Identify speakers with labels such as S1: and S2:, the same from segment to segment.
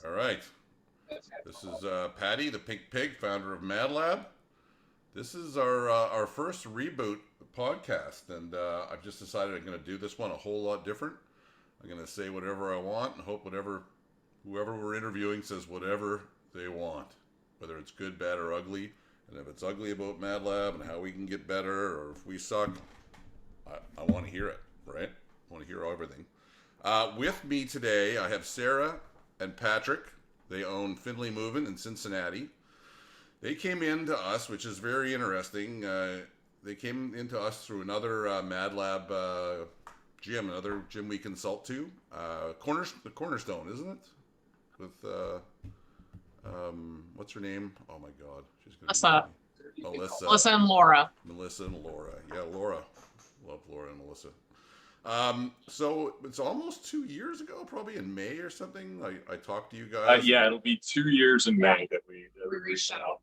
S1: All right. This is Patty, the Pink Pig, founder of Madlab. This is our first reboot podcast, and I've just decided I'm going to do this one a whole lot different. I'm going to say whatever I want and hope whoever we're interviewing says whatever they want, whether it's good, bad, or ugly. And if it's ugly about Madlab and how we can get better, or if we suck, I want to hear it, right? I want to hear everything. With me today, I have Sarah and Patrick. They own Findlay Movement in Cincinnati. They came into us, which is very interesting. They came into us through another Madlab gym, another gym we consult to. The Cornerstone, isn't it? With what's her name? Oh my God, she's gonna
S2: Melissa and Laura.
S1: Melissa and Laura. Yeah, Laura. Love Laura and Melissa. So it's almost 2 years ago, probably in May or something. I talked to you guys.
S3: Yeah, it'll be 2 years in May that we reached out.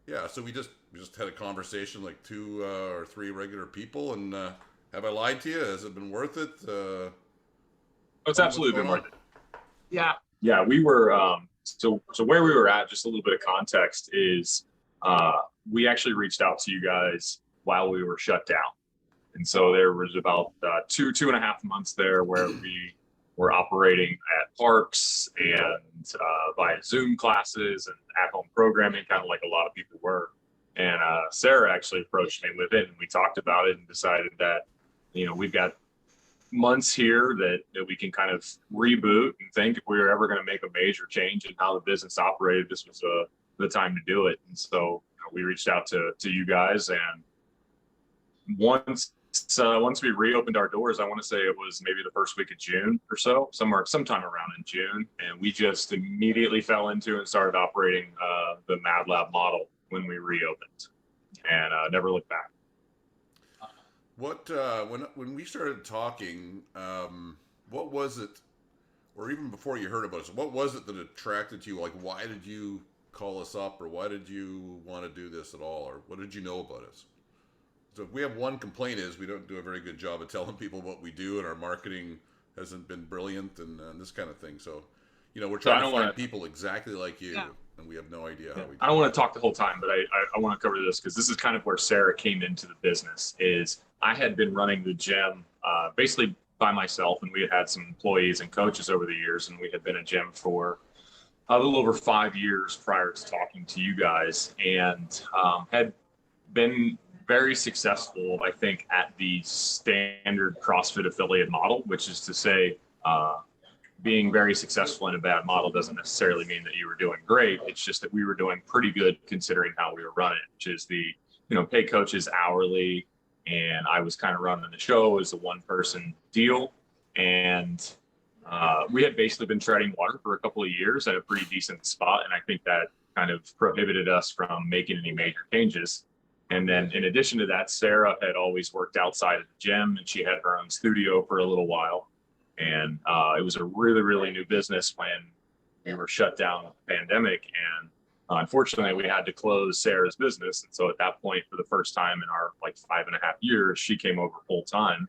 S1: Yeah, so we just had a conversation like 2 or 3 regular people, and have I lied to you? Has it been worth it?
S3: It's absolutely been worth it.
S2: Yeah.
S3: Yeah, we were so where we were at, just a little bit of context is we actually reached out to you guys while we were shut down. And so there was about 2.5 months there where we were operating at parks and via Zoom classes and at-home programming, kind of like a lot of people were. And Sarah actually approached me with it, and we talked about it and decided that, we've got months here that we can kind of reboot and think if we were ever going to make a major change in how the business operated, this was the time to do it. And so we reached out to you guys, and once we reopened our doors, I want to say it was maybe the first week of June or so, sometime around in June, and we just immediately fell into and started operating the Madlab model when we reopened, and never looked back.
S1: What when we started talking, what was it, or even before you heard about us, what was it that attracted you? Like, why did you call us up, or why did you want to do this at all, or what did you know about us? So if we have one complaint is we don't do a very good job of telling people what we do, and our marketing hasn't been brilliant, and this kind of thing. So, we're trying to find people exactly like you, and we have no idea how we do.
S3: I don't want to talk the whole time, but I want to cover this because this is kind of where Sarah came into the business. Is I had been running the gym basically by myself, and we had some employees and coaches over the years, and we had been a gym for a little over 5 years prior to talking to you guys, and had been very successful, I think, at the standard CrossFit affiliate model, which is to say, being very successful in a bad model doesn't necessarily mean that you were doing great. It's just that we were doing pretty good considering how we were running, which is pay coaches hourly, and I was kind of running the show as a one-person deal. And we had basically been treading water for a couple of years at a pretty decent spot, and I think that kind of prohibited us from making any major changes. And then in addition to that, Sarah had always worked outside of the gym, and she had her own studio for a little while. And it was a really, really new business when we were shut down with the pandemic. And unfortunately, we had to close Sarah's business. And so at that point, for the first time in our 5.5 years, she came over full time.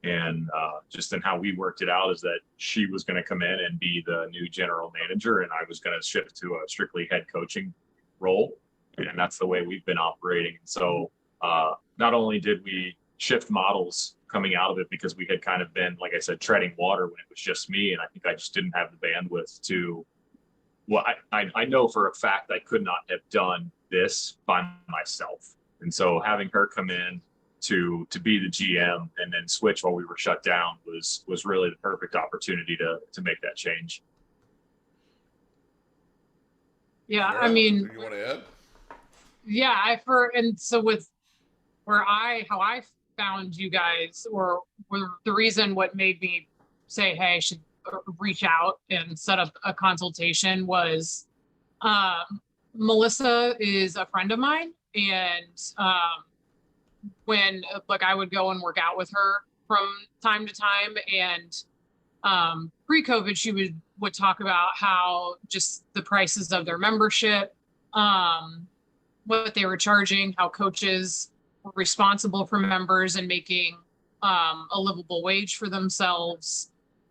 S3: And just in how we worked it out is that she was going to come in and be the new general manager, and I was going to shift to a strictly head coaching role. And that's the way we've been operating. So not only did we shift models coming out of it because we had kind of been, like I said, treading water when it was just me, and I think I just didn't have the bandwidth to, I know for a fact I could not have done this by myself. And so having her come in to be the GM and then switch while we were shut down was really the perfect opportunity to make that change.
S2: Yeah,
S1: Sarah,
S2: I mean,
S1: you want to add?
S2: yeah, so with how I found you guys, or the reason what made me say, hey, I should reach out and set up a consultation was Melissa is a friend of mine, and when I would go and work out with her from time to time, and pre-COVID, she would talk about how just the prices of their membership, what they were charging, how coaches were responsible for members and making a livable wage for themselves.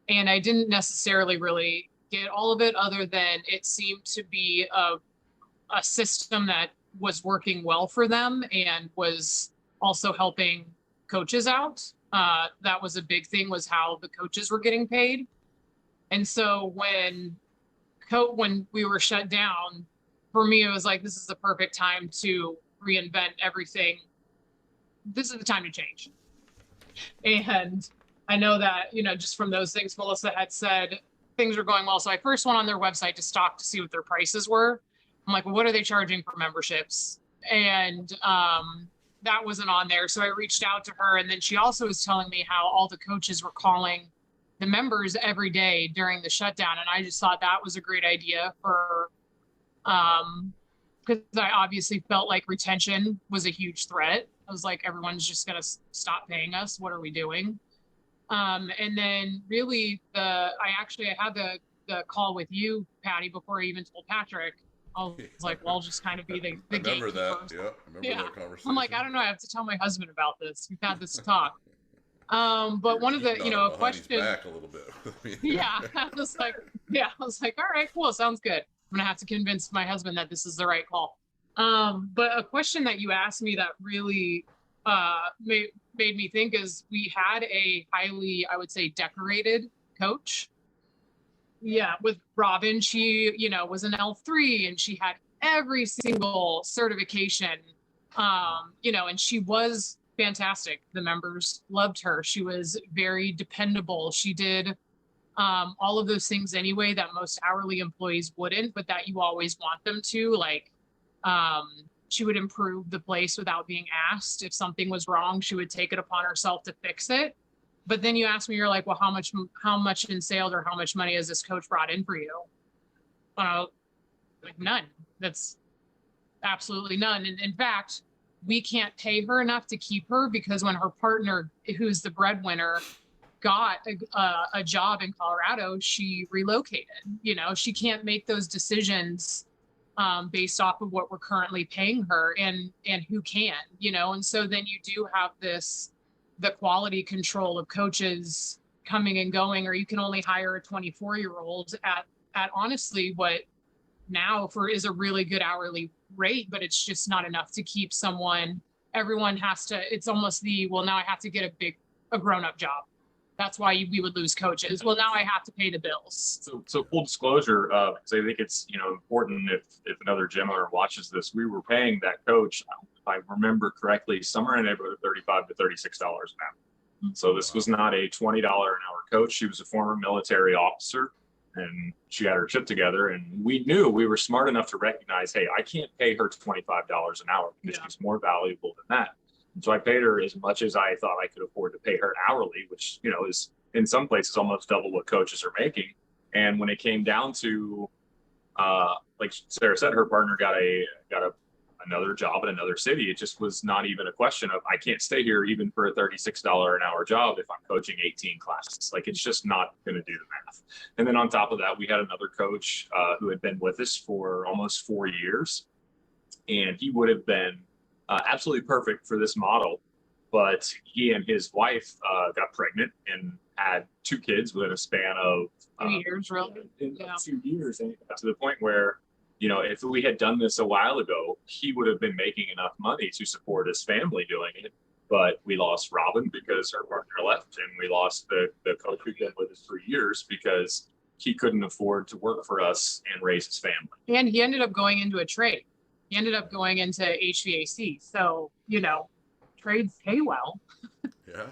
S2: And I didn't necessarily really get all of it, other than it seemed to be a system that was working well for them and was also helping coaches out. That was a big thing, was how the coaches were getting paid. And so when we were shut down, for me, it was like, this is the perfect time to reinvent everything. This is the time to change. And I know that, just from those things, Melissa had said things were going well. So I first went on their website to stalk to see what their prices were. I'm like, well, what are they charging for memberships? And that wasn't on there. So I reached out to her. And then she also was telling me how all the coaches were calling the members every day during the shutdown. And I just thought that was a great idea for, because I obviously felt like retention was a huge threat. I was like, everyone's just going to stop paying us. What are we doing? And then really I had the call with you, Patty, before I even told Patrick. I was like, well, I'll just kind of be the
S1: I remember
S2: gatekeeper.
S1: that. Yeah, I remember that conversation.
S2: I'm like, I don't know. I have to tell my husband about this. We've had this talk. But one of the, a question.
S1: Back a little bit.
S2: Yeah, I was like, all right, cool, sounds good. I'm gonna have to convince my husband that this is the right call. But a question that you asked me that really made me think is, we had a highly, I would say, decorated coach. Yeah, with Robin, she, was an L3 and she had every single certification, and she was fantastic. The members loved her. She was very dependable. She did all of those things anyway that most hourly employees wouldn't, but that you always want them to. Like, she would improve the place without being asked. If something was wrong, she would take it upon herself to fix it. But then you ask me, you're like, well, how much in sales or how much money has this coach brought in for you? Like none. That's absolutely none. And in fact, we can't pay her enough to keep her, because when her partner, who's the breadwinner, got a job in Colorado, she relocated. She can't make those decisions based off of what we're currently paying her, and who can, and so then you do have the quality control of coaches coming and going, or you can only hire a 24-year-old at honestly what now is a really good hourly rate, but it's just not enough to keep someone. Everyone has to, it's almost now I have to get a grown-up job. That's why we would lose coaches. Well, now I have to pay the bills.
S3: So full disclosure, because I think it's important, if another gym owner watches this, we were paying that coach, if I remember correctly, somewhere in the neighborhood of $35 to $36 an hour. Mm-hmm. So this was not a $20 an hour coach. She was a former military officer, and she had her shit together. And we knew, we were smart enough to recognize, hey, I can't pay her $25 an hour because she's more valuable than that. And so I paid her as much as I thought I could afford to pay her hourly, which, is in some places almost double what coaches are making. And when it came down to, like Sarah said, her partner got another job in another city. It just was not even a question of, I can't stay here even for a $36 an hour job if I'm coaching 18 classes. Like, it's just not going to do the math. And then on top of that, we had another coach who had been with us for almost 4 years, and he would have been absolutely perfect for this model. But he and his wife got pregnant and had 2 kids within a span of
S2: 2 years, really?
S3: Yeah. 2 years, and to the point where, if we had done this a while ago, he would have been making enough money to support his family doing it. But we lost Robin because her partner left, and we lost the coach who'd been with us for years because he couldn't afford to work for us and raise his family.
S2: And he ended up going into a trade. He ended up going into HVAC. So, trades pay well.
S3: Yeah.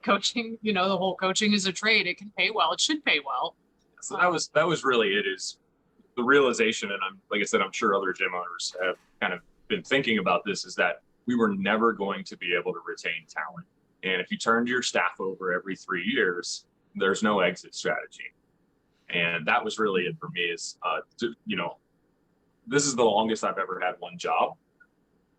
S2: Coaching, the whole coaching is a trade. It can pay well. It should pay well.
S3: So that was really it, is the realization. And like I said, I'm sure other gym owners have kind of been thinking about this, is that we were never going to be able to retain talent. And if you turned your staff over every 3 years, there's no exit strategy. And that was really it for me, is, this is the longest I've ever had one job.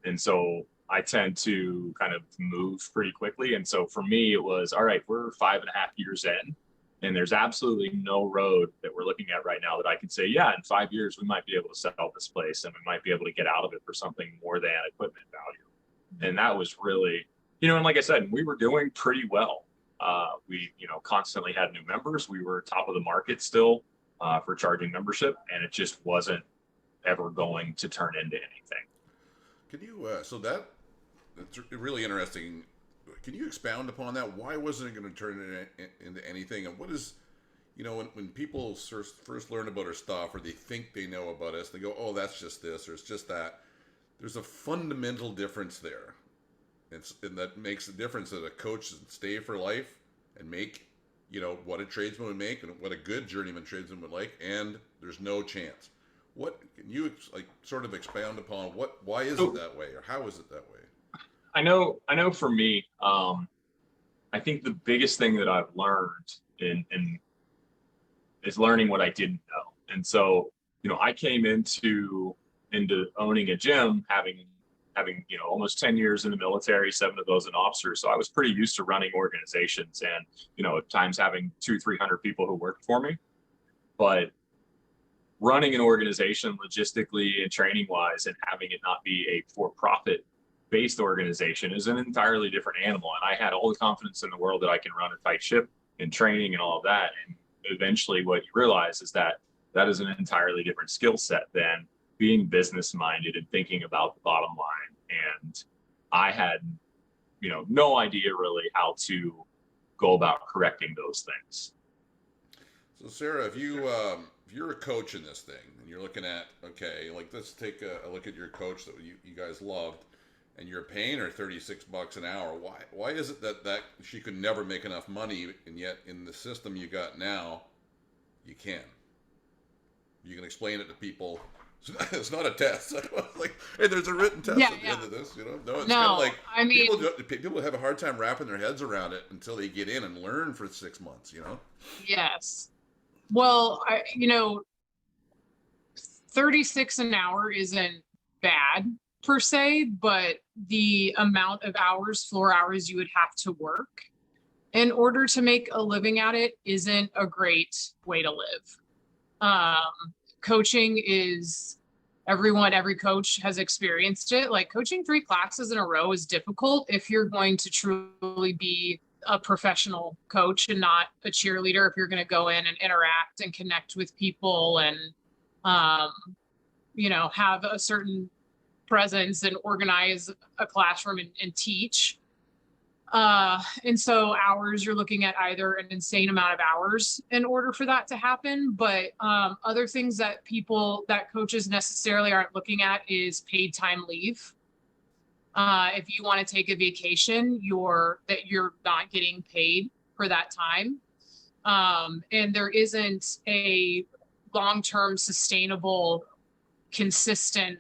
S3: And so I tend to kind of move pretty quickly. And so for me, it was, all right, we're 5.5 years in, and there's absolutely no road that we're looking at right now that I can say, yeah, in 5 years, we might be able to sell this place and we might be able to get out of it for something more than equipment value. And that was really, and like I said, we were doing pretty well. We, constantly had new members. We were top of the market still for charging membership, and it just wasn't ever going to turn into anything.
S1: Can you, that's really interesting. Can you expound upon that? Why wasn't it going to turn into anything? And what is, when people first learn about our stuff, or they think they know about us, they go, oh, that's just this, or it's just that. There's a fundamental difference there. And that makes a difference that a coach stay for life and make, what a tradesman would make and what a good journeyman tradesman would like, and there's no chance. What can you sort of expound upon why is it that way, or how is it that way?
S3: I know for me, I think the biggest thing that I've learned is learning what I didn't know. And so, I came into owning a gym, having almost 10 years in the military, 7 of those in officers. So I was pretty used to running organizations and, at times having 200-300 people who worked for me. But running an organization logistically and training wise, and having it not be a for-profit based organization, is an entirely different animal. And I had all the confidence in the world that I can run a tight ship and training and all of that. And eventually what you realize is that is an entirely different skill set than being business minded and thinking about the bottom line. And I had, no idea really how to go about correcting those things.
S1: So Sarah, if you're a coach in this thing and you're looking at, okay, let's take a look at your coach that you guys loved, and you're paying her $36 an hour. Why is it that she could never make enough money, and yet in the system you got now, you can? You can explain it to people. It's not a test. Hey, there's a written test at the end of this. No, it's kind of like people have a hard time wrapping their heads around it until they get in and learn for 6 months.
S2: Yes. Well, 36 an hour isn't bad per se, but the amount of floor hours you would have to work in order to make a living at it isn't a great way to live. Coaching is every coach has experienced it. Like, coaching 3 classes in a row is difficult if you're going to truly be a professional coach and not a cheerleader. If you're going to go in and interact and connect with people and, have a certain presence and organize a classroom and teach. And so hours, you're looking at either an insane amount of hours in order for that to happen. But other things that coaches necessarily aren't looking at is paid time leave. If you want to take a vacation, you're not getting paid for that time. And there isn't a long-term sustainable, consistent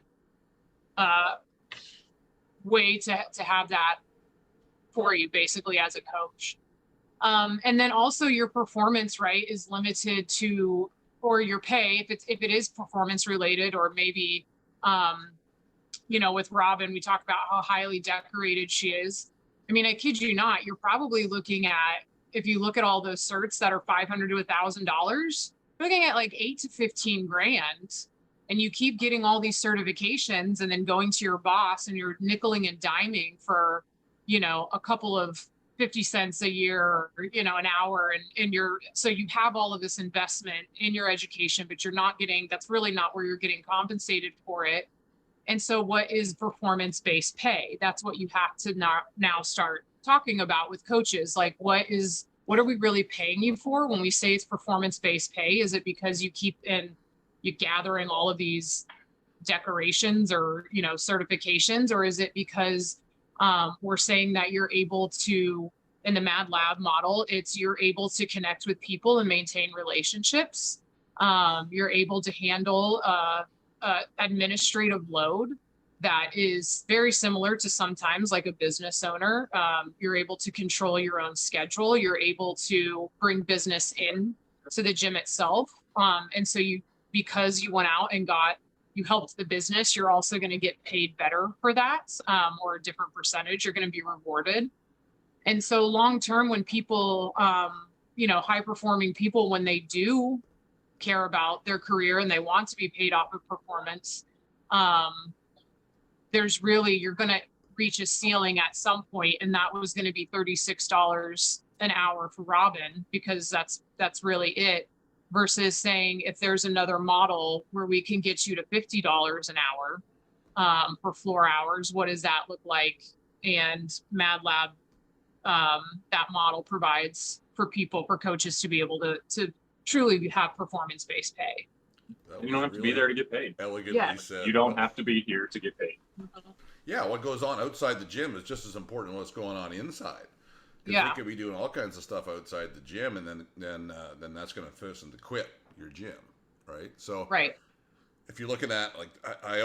S2: way to have that for you, basically, as a coach. And then also your performance, right, is limited to, or your pay, if it is performance related, or maybe, with Robin, we talked about how highly decorated she is. I mean, I kid you not, you're probably looking at, if you look at all those certs that are $500 to $1,000, you're looking at like 8 to 15 grand. And you keep getting all these certifications and then going to your boss and you're nickeling and diming for, a couple of 50 cents a year, or, an hour. And so you have all of this investment in your education, but that's really not where you're getting compensated for it. And so what is performance-based pay? That's what you have to now start talking about with coaches. Like, what are we really paying you for when we say it's performance-based pay? Is it because you're gathering all of these decorations or, certifications, or is it because we're saying that you're able to, in the Madlab model, you're able to connect with people and maintain relationships. You're able to handle administrative load that is very similar to sometimes like a business owner. You're able to control your own schedule. You're able to bring business in to the gym itself. And so because you went out and you helped the business, you're also going to get paid better for that, or a different percentage. You're going to be rewarded. And so long term, when people, high performing people, when they do care about their career and they want to be paid off of performance, you're going to reach a ceiling at some point, and that was going to be $36 an hour for Robin, because that's really it, versus saying, if there's another model where we can get you to $50 an hour for floor hours, what does that look like? And Madlab, that model provides for people, for coaches to be able to truly have performance-based pay.
S3: You don't have to be there to get paid.
S1: Elegantly said.
S3: You don't have to be here to get paid.
S1: Yeah, what goes on outside the gym is just as important as what's going on inside.
S2: Yeah.
S1: We could be doing all kinds of stuff outside the gym, and then that's going to force them to quit your gym, right? So,
S2: right.
S1: If you're looking at, like, I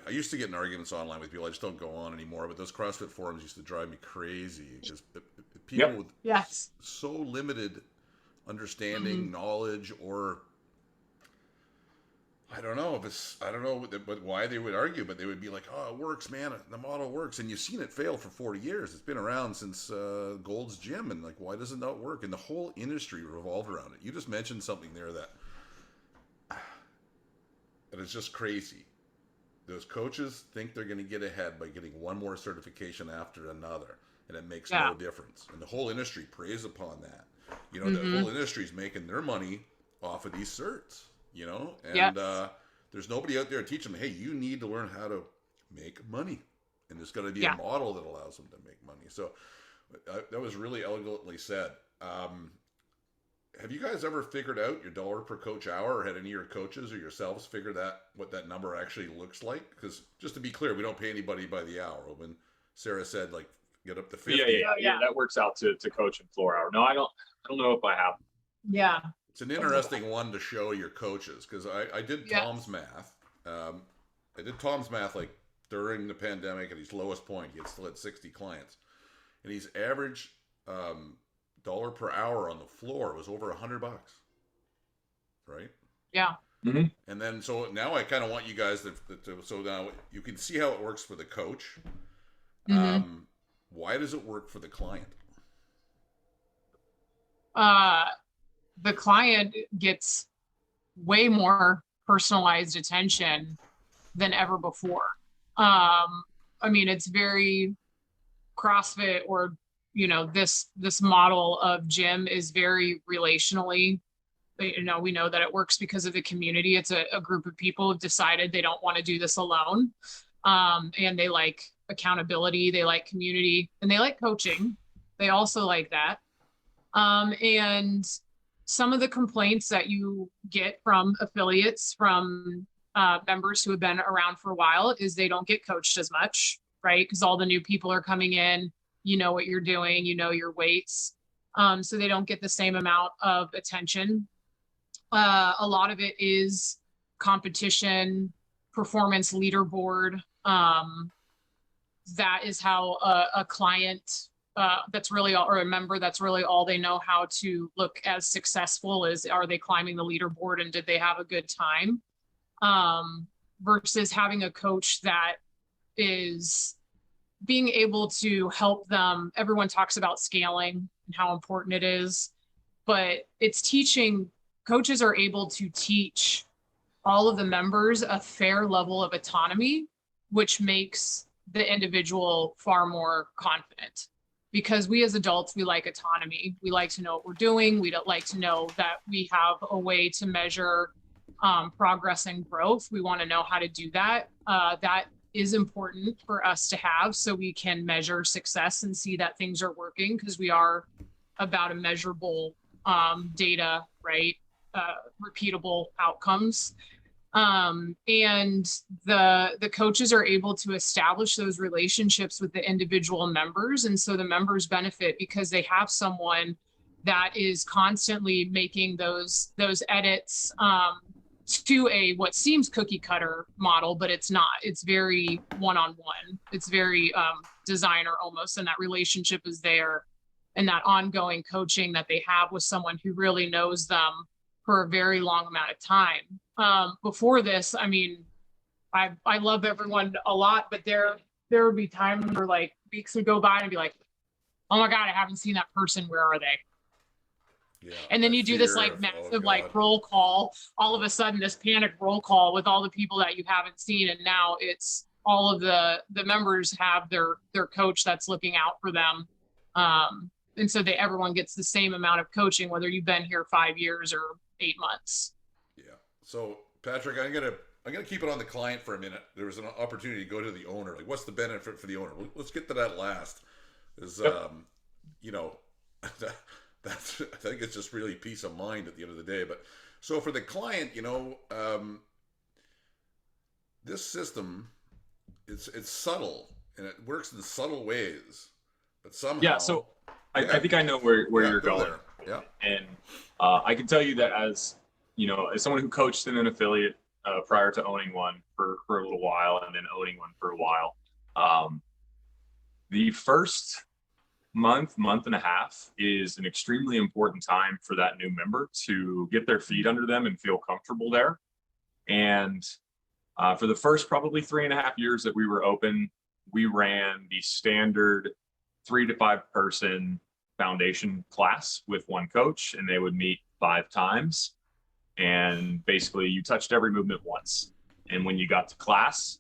S1: used to get in arguments online with people. I just don't go on anymore. But those CrossFit forums used to drive me crazy, because people with so limited understanding, knowledge, or I don't know why they would argue, but they would be like, "Oh, it works, man. The model works," and you've seen it fail for 40 years. It's been around since Gold's Gym, and like, why does it not work? And the whole industry revolved around it. You just mentioned something there that is just crazy. Those coaches think they're going to get ahead by getting one more certification after another, and it makes no difference. And the whole industry preys upon that. You know, the whole industry is making their money off of these certs. You know, and there's nobody out there teaching them, hey, you need to learn how to make money, and there's got to be a model that allows them to make money. So that was really elegantly said. Have you guys ever figured out your dollar per coach hour, or had any of your coaches or yourselves figure that, what that number actually looks like? Because just to be clear, we don't pay anybody by the hour. When Sarah said, like, get up to 50.
S3: Yeah, that works out to coach and floor hour. No, I don't know if I have.
S2: Yeah.
S1: It's an interesting one to show your coaches, because I did Tom's math. I did Tom's math like during the pandemic at his lowest point. He had still had 60 clients, and his average dollar per hour on the floor was over $100, right?
S2: Yeah.
S3: Mm-hmm.
S1: And then so now I kind of want you guys to so now you can see how it works for the coach. Why does it work for the client?
S2: The client gets way more personalized attention than ever before. I mean, it's very CrossFit, or, you know, this model of gym is very relationally, you know, we know that it works because of the community. It's a group of people who've decided they don't want to do this alone. And they like accountability, they like community, and they like coaching. They also like that. And some of the complaints that you get from affiliates, from members who have been around for a while, is they don't get coached as much, right? Because all the new people are coming in, you know what you're doing, you know your weights. So they don't get the same amount of attention. A lot of it is competition, performance leaderboard. That is how a client that's really all, or a member, that's really all they know how to look as successful is, are they climbing the leaderboard and did they have a good time? Versus having a coach that is being able to help them. Everyone talks about scaling and how important it is, but it's teaching. Coaches are able to teach all of the members a fair level of autonomy, which makes the individual far more confident. Because we as adults, we like autonomy. We like to know what we're doing. We don't like to know that we have a way to measure progress and growth. We want to know how to do that. That is important for us to have, so we can measure success and see that things are working, because we are about a measurable data, right? Repeatable outcomes. And the coaches are able to establish those relationships with the individual members. And so the members benefit because they have someone that is constantly making those edits to what seems cookie cutter model, but it's not. It's very one-on-one. It's very designer almost. And that relationship is there, and that ongoing coaching that they have with someone who really knows them for a very long amount of time. Before this, I mean, I love everyone a lot, but there would be times where like weeks would go by and be like, oh my God, I haven't seen that person. Where are they? Yeah, and then you do this like massive like roll call, all of a sudden this panic roll call with all the people that you haven't seen. And now it's all of the members have their coach that's looking out for them. And so everyone gets the same amount of coaching, whether you've been here 5 years or 8 months.
S1: Yeah. So Patrick, I'm gonna keep it on the client for a minute. There was an opportunity to go to the owner. Like, what's the benefit for the owner? Let's get to that last. Is you know, that's I think it's just really peace of mind at the end of the day. But so for the client, this system, it's subtle and it works in subtle ways, but somehow.
S3: Yeah. So I think I know where you're
S1: go
S3: going.
S1: there. Yeah.
S3: And I can tell you that as someone who coached in an affiliate prior to owning one for a little while and then owning one for a while, the first month and a half is an extremely important time for that new member to get their feet under them and feel comfortable there. And for the first probably 3.5 years that we were open, we ran the standard 3 to 5 person foundation class with one coach, and they would meet 5 times. And basically you touched every movement once. And when you got to class,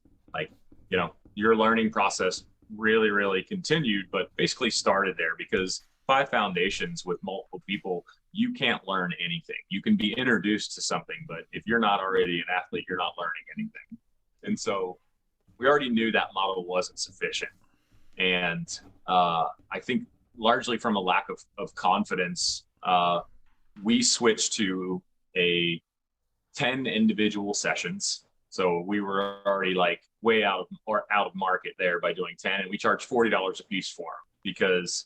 S3: your learning process really, really continued, but basically started there, because 5 foundations with multiple people, you can't learn anything. You can be introduced to something, but if you're not already an athlete, you're not learning anything. And so we already knew that model wasn't sufficient. And I think largely from a lack of confidence, we switched to a 10 individual sessions. So we were already way out of market there by doing 10, and we charged $40 a piece for them, because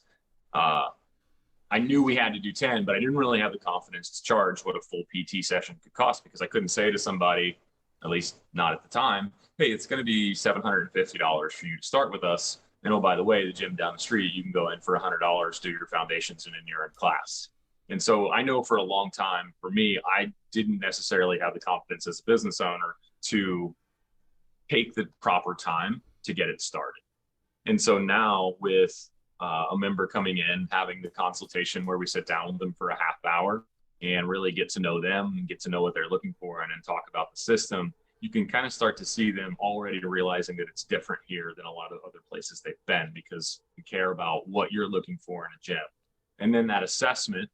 S3: I knew we had to do 10, but I didn't really have the confidence to charge what a full PT session could cost, because I couldn't say to somebody, at least not at the time, hey, it's going to be $750 for you to start with us. And oh, by the way, the gym down the street, you can go in for $100, do your foundations, and then you're in class. And so I know for a long time, for me, I didn't necessarily have the confidence as a business owner to take the proper time to get it started. And so now with a member coming in, having the consultation where we sit down with them for a half hour and really get to know them, get to know what they're looking for, and then talk about the system, you can kind of start to see them already realizing that it's different here than a lot of other places they've been, because we care about what you're looking for in a gym. And then that assessment,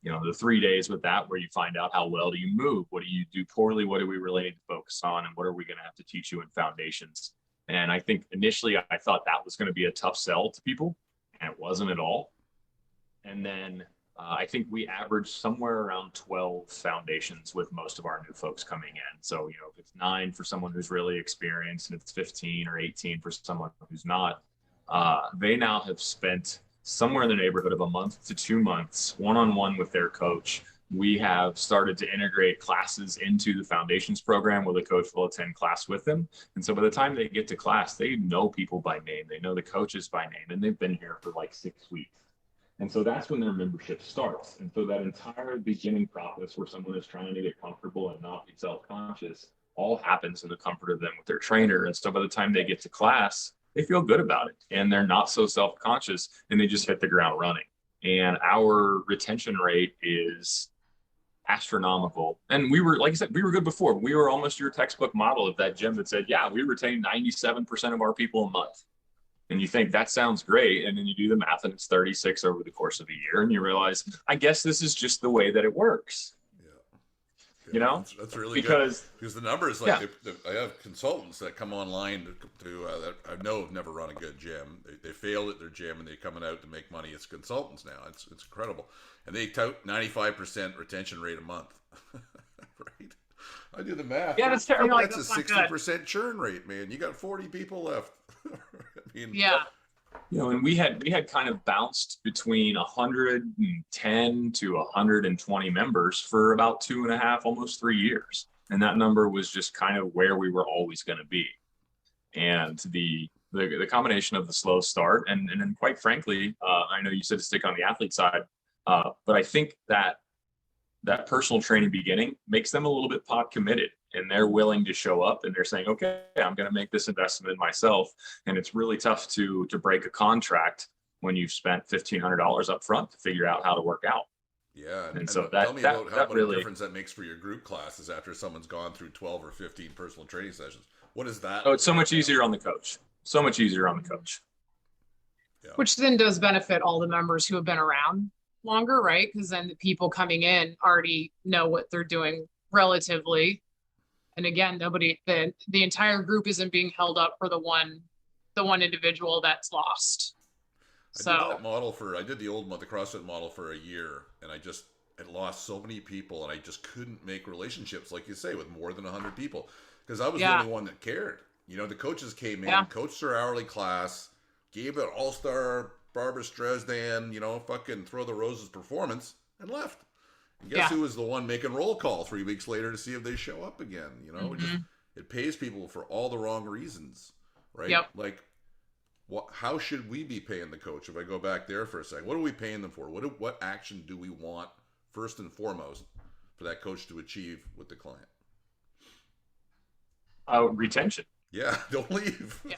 S3: the 3 days with that, where you find out how well do you move, what do you do poorly, what do we really need to focus on, and what are we going to have to teach you in foundations. And I think initially I thought that was going to be a tough sell to people, and it wasn't at all. And then I think we averaged somewhere around 12 foundations with most of our new folks coming in. So, if it's 9 for someone who's really experienced, and if it's 15 or 18 for someone who's not, they now have spent somewhere in the neighborhood of a month to 2 months one-on-one with their coach. We have started to integrate classes into the foundations program, where the coach will attend class with them. And so by the time they get to class, they know people by name, they know the coaches by name, and they've been here for 6 weeks. And so that's when their membership starts. And so that entire beginning process, where someone is trying to get comfortable and not be self-conscious, all happens in the comfort of them with their trainer. And so by the time they get to class, they feel good about it, and they're not so self-conscious, and they just hit the ground running. And our retention rate is astronomical. And we were, like I said, we were good before. We were almost your textbook model of that gym that said, yeah, we retain 97% of our people a month. And you think that sounds great. And then you do the math, and it's 36 over the course of a year. And you realize, I guess this is just the way that it works.
S1: Yeah, that's really good, because the numbers, I have consultants that come online to that I know have never run a good gym. They failed at their gym, and they're coming out to make money as consultants now. It's incredible, and they tout 95% retention rate a month. Right? I do the math.
S2: Yeah, that's terrible.
S1: That's a 60% churn rate, man. You got 40 people left. I mean,
S2: yeah.
S3: And we had kind of bounced between 110 to 120 members for about 2.5, almost 3 years. And that number was just kind of where we were always going to be. And the combination of the slow start and then, quite frankly, I know you said to stick on the athlete side, but I think that personal training beginning makes them a little bit pot committed, and they're willing to show up, and they're saying, okay, I'm going to make this investment in myself. And it's really tough to break a contract when you've spent $1,500 up front to figure out how to work out.
S1: Yeah.
S3: And so
S1: tell me about how much
S3: really
S1: difference that makes for your group classes after someone's gone through 12 or 15 personal training sessions. What is that?
S3: Oh, it's so much easier on the coach. So much easier on the coach.
S1: Yeah.
S2: Which then does benefit all the members who have been around longer, right? Because then the people coming in already know what they're doing relatively. And again, the entire group isn't being held up for the one individual that's lost.
S1: I did
S2: So
S1: that I did the CrossFit model for a year, and it lost so many people, and I just couldn't make relationships, like you say, with more than 100 people, because I was the
S2: yeah,
S1: only one that cared. The coaches came in,
S2: yeah,
S1: coached their hourly class, gave it all-star Barbara Streisand, fucking throw the roses performance, and left. And guess
S2: yeah.
S1: who was the one making roll call 3 weeks later to see if they show up again?
S2: Mm-hmm.
S1: It pays people for all the wrong reasons, right?
S2: Yep.
S1: Like, how should we be paying the coach? If I go back there for a second, what are we paying them for? What action do we want first and foremost for that coach to achieve with the client?
S3: Retention.
S1: Yeah, don't leave.
S2: Yeah.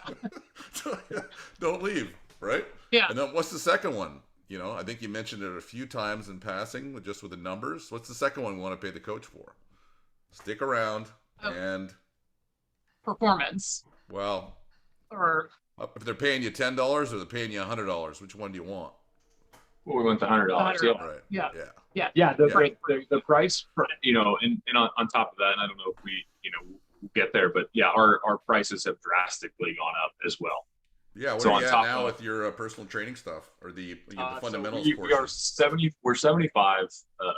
S1: Don't leave, right?
S2: Yeah.
S1: And then what's the second one? I think you mentioned it a few times in passing, just with the numbers. What's the second one we want to pay the coach for? Stick around and
S2: performance.
S1: Well,
S2: or
S1: if they're paying you $10 or they're paying you $100, which one do you want?
S3: Well, we went to $100. Yeah.
S1: Right.
S2: Yeah.
S1: Yeah.
S3: Yeah. The price, and on top of that, and I don't know if we, we'll get there, but yeah, our prices have drastically gone up as well.
S1: Yeah. What
S3: So
S1: are you
S3: on
S1: at
S3: top
S1: now
S3: of-
S1: with your personal training stuff or the fundamentals
S3: So we
S1: portion?
S3: are 70. We're 75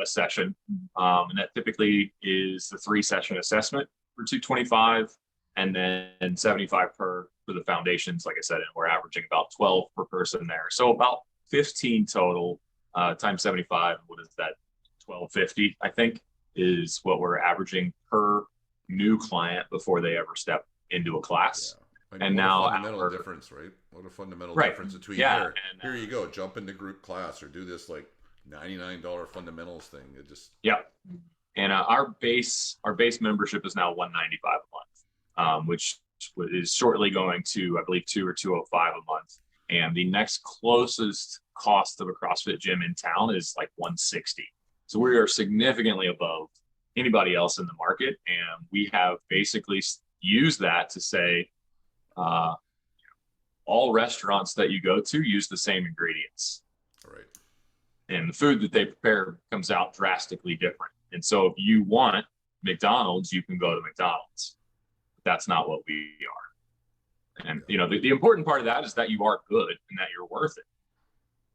S3: a session, and that typically is the 3-session assessment for 225, and then 75 for the foundations. Like I said, and we're averaging about 12 per person there, so about 15 total times 75. What is that? 1250, I think, is what we're averaging per new client before they ever step into a class.
S1: Yeah.
S3: And
S1: what
S3: now
S1: a fundamental difference, right? What a fundamental
S3: Right.
S1: difference between
S3: Yeah,
S1: here you go, jump into group class or do this like $99 fundamentals thing. It just
S3: And our base membership is now $195 a month, which is shortly going to, I believe, $200 or $205 a month. And the next closest cost of a CrossFit gym in town is like $160. So we are significantly above anybody else in the market, and we have basically used that to say, all restaurants that you go to use the same ingredients.
S1: right.
S3: And the food that they prepare comes out drastically different. And so if you want McDonald's, you can go to McDonald's. But that's not what we are. And, the important part of that is that you are good and that you're worth it.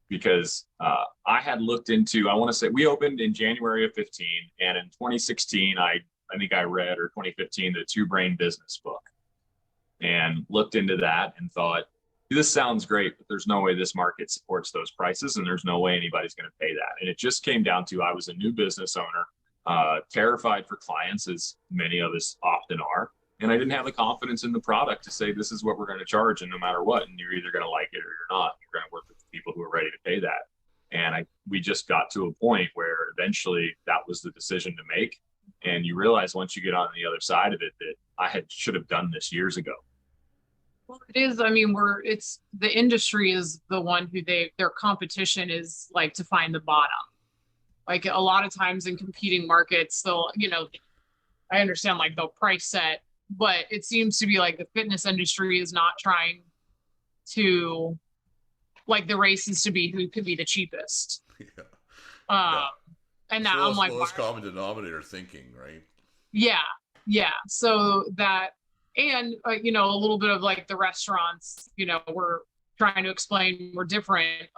S3: Because I had looked into, I want to say we opened in January of 15, and in 2016, I think I read, or 2015, the Two Brain Business book, and looked into that and thought, this sounds great, but there's no way this market supports those prices, and there's no way anybody's going to pay that. And it just came down to, I was a new business owner, terrified for clients, as many of us often are. And I didn't have the confidence in the product to say, this is what we're going to charge, and no matter what, and you're either going to like it or you're not. You're going to work with people who are ready to pay that. And we just got to a point where eventually that was the decision to make. And you realize once you get on the other side of it that should have done this years ago.
S2: Well, it is. I mean, it's the industry is the one who their competition is like to find the bottom. Like a lot of times in competing markets, they'll, I understand like they'll price set, but it seems to be like the fitness industry is not trying to, like, the race is to be who could be the cheapest.
S1: Yeah.
S2: And that I'm like,
S1: lowest common denominator thinking, right?
S2: Yeah. So that, and a little bit of like the restaurants, we're trying to explain we're different.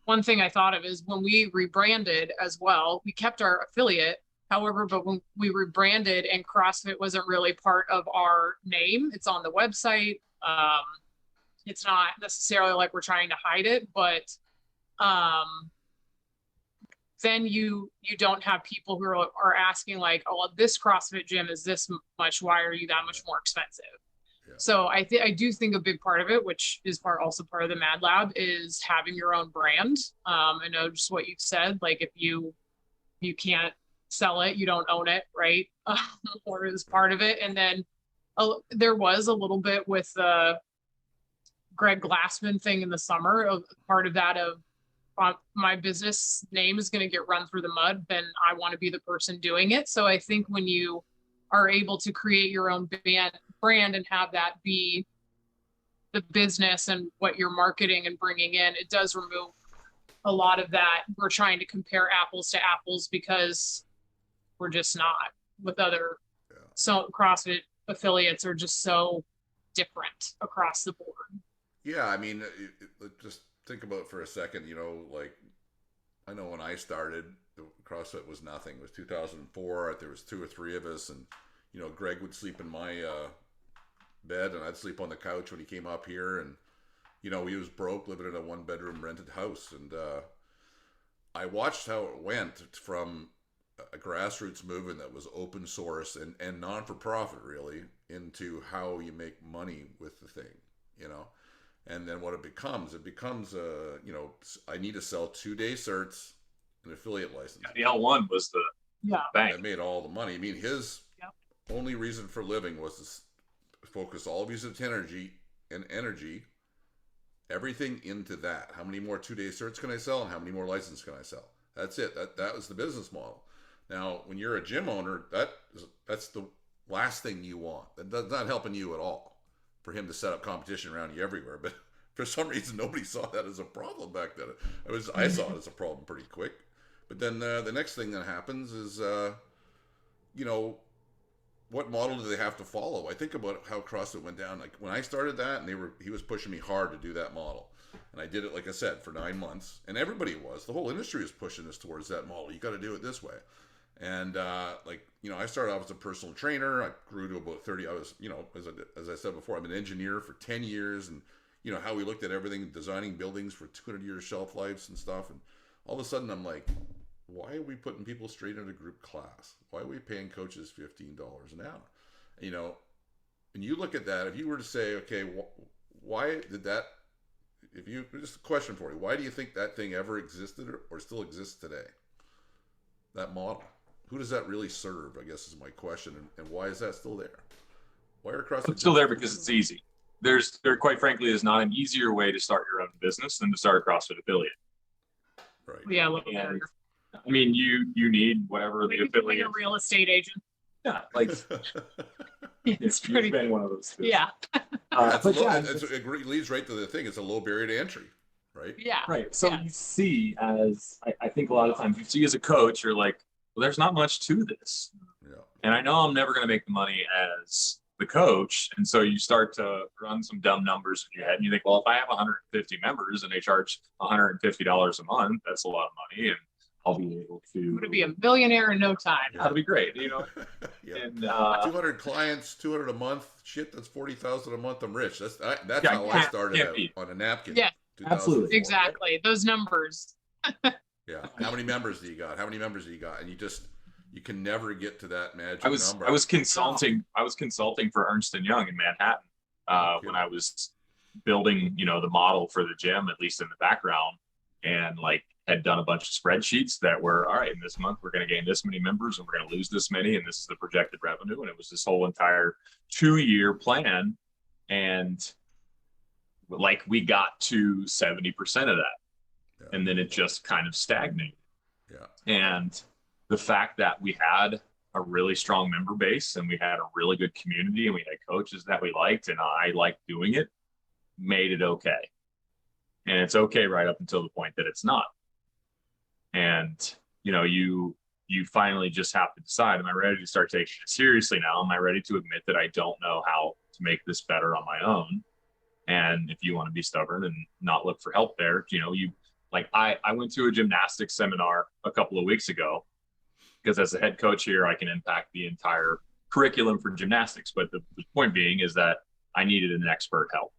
S2: One thing I thought of is when we rebranded as well, we kept our affiliate. However, but when we rebranded and CrossFit wasn't really part of our name, it's on the website. It's not necessarily like we're trying to hide it, but then you don't have people who are asking like, oh, well, this CrossFit gym is this much. Why are you that much more expensive? Yeah. So I do think a big part of it, which is also part of the Madlab, is having your own brand. I know just what you've said, like if you can't sell it, you don't own it, right? Or is part of it. And then there was a little bit with the Greg Glassman thing in the summer, of part of that of my business name is going to get run through the mud, then I want to be the person doing it. So I think when you are able to create your own brand and have that be the business and what you're marketing and bringing in, it does remove a lot of that. We're trying to compare apples to apples because we're just not with other. So CrossFit affiliates are just so different across the board.
S1: Yeah, I mean, just think about it for a second. Like I know when I started, CrossFit was nothing. It was 2004. There was 2 or 3 of us, and Greg would sleep in my bed, and I'd sleep on the couch when he came up here, and he was broke, living in a 1-bedroom rented house, and I watched how it went from a grassroots movement that was open source and non-for-profit really into how you make money with the thing, and then what it becomes I need to sell 2-day certs, an affiliate license.
S3: The L1 was the bank
S1: that made all the money. I mean, his only reason for living was to focus all of his energy, everything into that. How many more 2-day certs can I sell, and how many more licenses can I sell? That's it. That was the business model. Now, when you're a gym owner, that's the last thing you want. That's not helping you at all for him to set up competition around you everywhere. But for some reason, nobody saw that as a problem back then. I saw it as a problem pretty quick. But then the next thing that happens is, what model do they have to follow? I think about how CrossFit went down. Like when I started that, and he was pushing me hard to do that model, and I did it, like I said, for 9 months, and everybody was. The whole industry was pushing us towards that model. You got to do it this way. And I started off as a personal trainer. I grew to about 30. I was, as I said before, I'm an engineer for 10 years, and how we looked at everything, designing buildings for 200-year shelf lives and stuff. And all of a sudden, I'm like, why are we putting people straight into group class? Why are we paying coaches $15 an hour? And you look at that, if you were to say, okay, why did that, just a question for you, why do you think that thing ever existed or still exists today? That model. Who does that really serve, I guess is my question. And why is that still there? Why are CrossFit?
S3: It's still there because it's easy. There quite frankly is not an easier way to start your own business than to start a CrossFit affiliate.
S2: Right. Yeah.
S3: And, I mean, you need whatever the affiliate.
S2: Like a real estate agent.
S3: Yeah, like
S2: it's pretty.
S3: Been one of those. Too.
S2: Yeah.
S1: It leads right to the thing. It's a low barrier to entry, right?
S2: Yeah.
S3: Right. So you see, as I think a lot of times you see as a coach, you're like, well, there's not much to this.
S1: Yeah.
S3: And I know I'm never going to make the money as the coach, and so you start to run some dumb numbers in your head, and you think, well, if I have 150 members and they charge $150 a month, that's a lot of money, and I'll be able to.
S2: I'm going to be a millionaire in no time.
S3: Yeah. That'll be great,
S1: Yeah.
S3: And
S1: 200 clients, 200 a month. Shit, that's 40,000 a month. I'm rich. That's how I started out on a napkin.
S2: Yeah,
S3: absolutely,
S2: exactly. Those numbers.
S1: Yeah. How many members do you got? And you can never get to that magic number.
S3: I was consulting for Ernst & Young in Manhattan when I was building, the model for the gym, at least in the background, and had done a bunch of spreadsheets that were, all right, in this month, we're going to gain this many members and we're going to lose this many. And this is the projected revenue. And it was this whole entire 2-year plan. And we got to 70% of that. Yeah. And then it just kind of stagnated.
S1: Yeah.
S3: And the fact that we had a really strong member base and we had a really good community and we had coaches that we liked and I liked doing it, made it okay. And it's okay right up until the point that it's not. And, you finally just have to decide, am I ready to start taking it seriously now? Am I ready to admit that I don't know how to make this better on my own? And if you want to be stubborn and not look for help there, I went to a gymnastics seminar a couple of weeks ago because as a head coach here, I can impact the entire curriculum for gymnastics. But the point being is that I needed an expert help,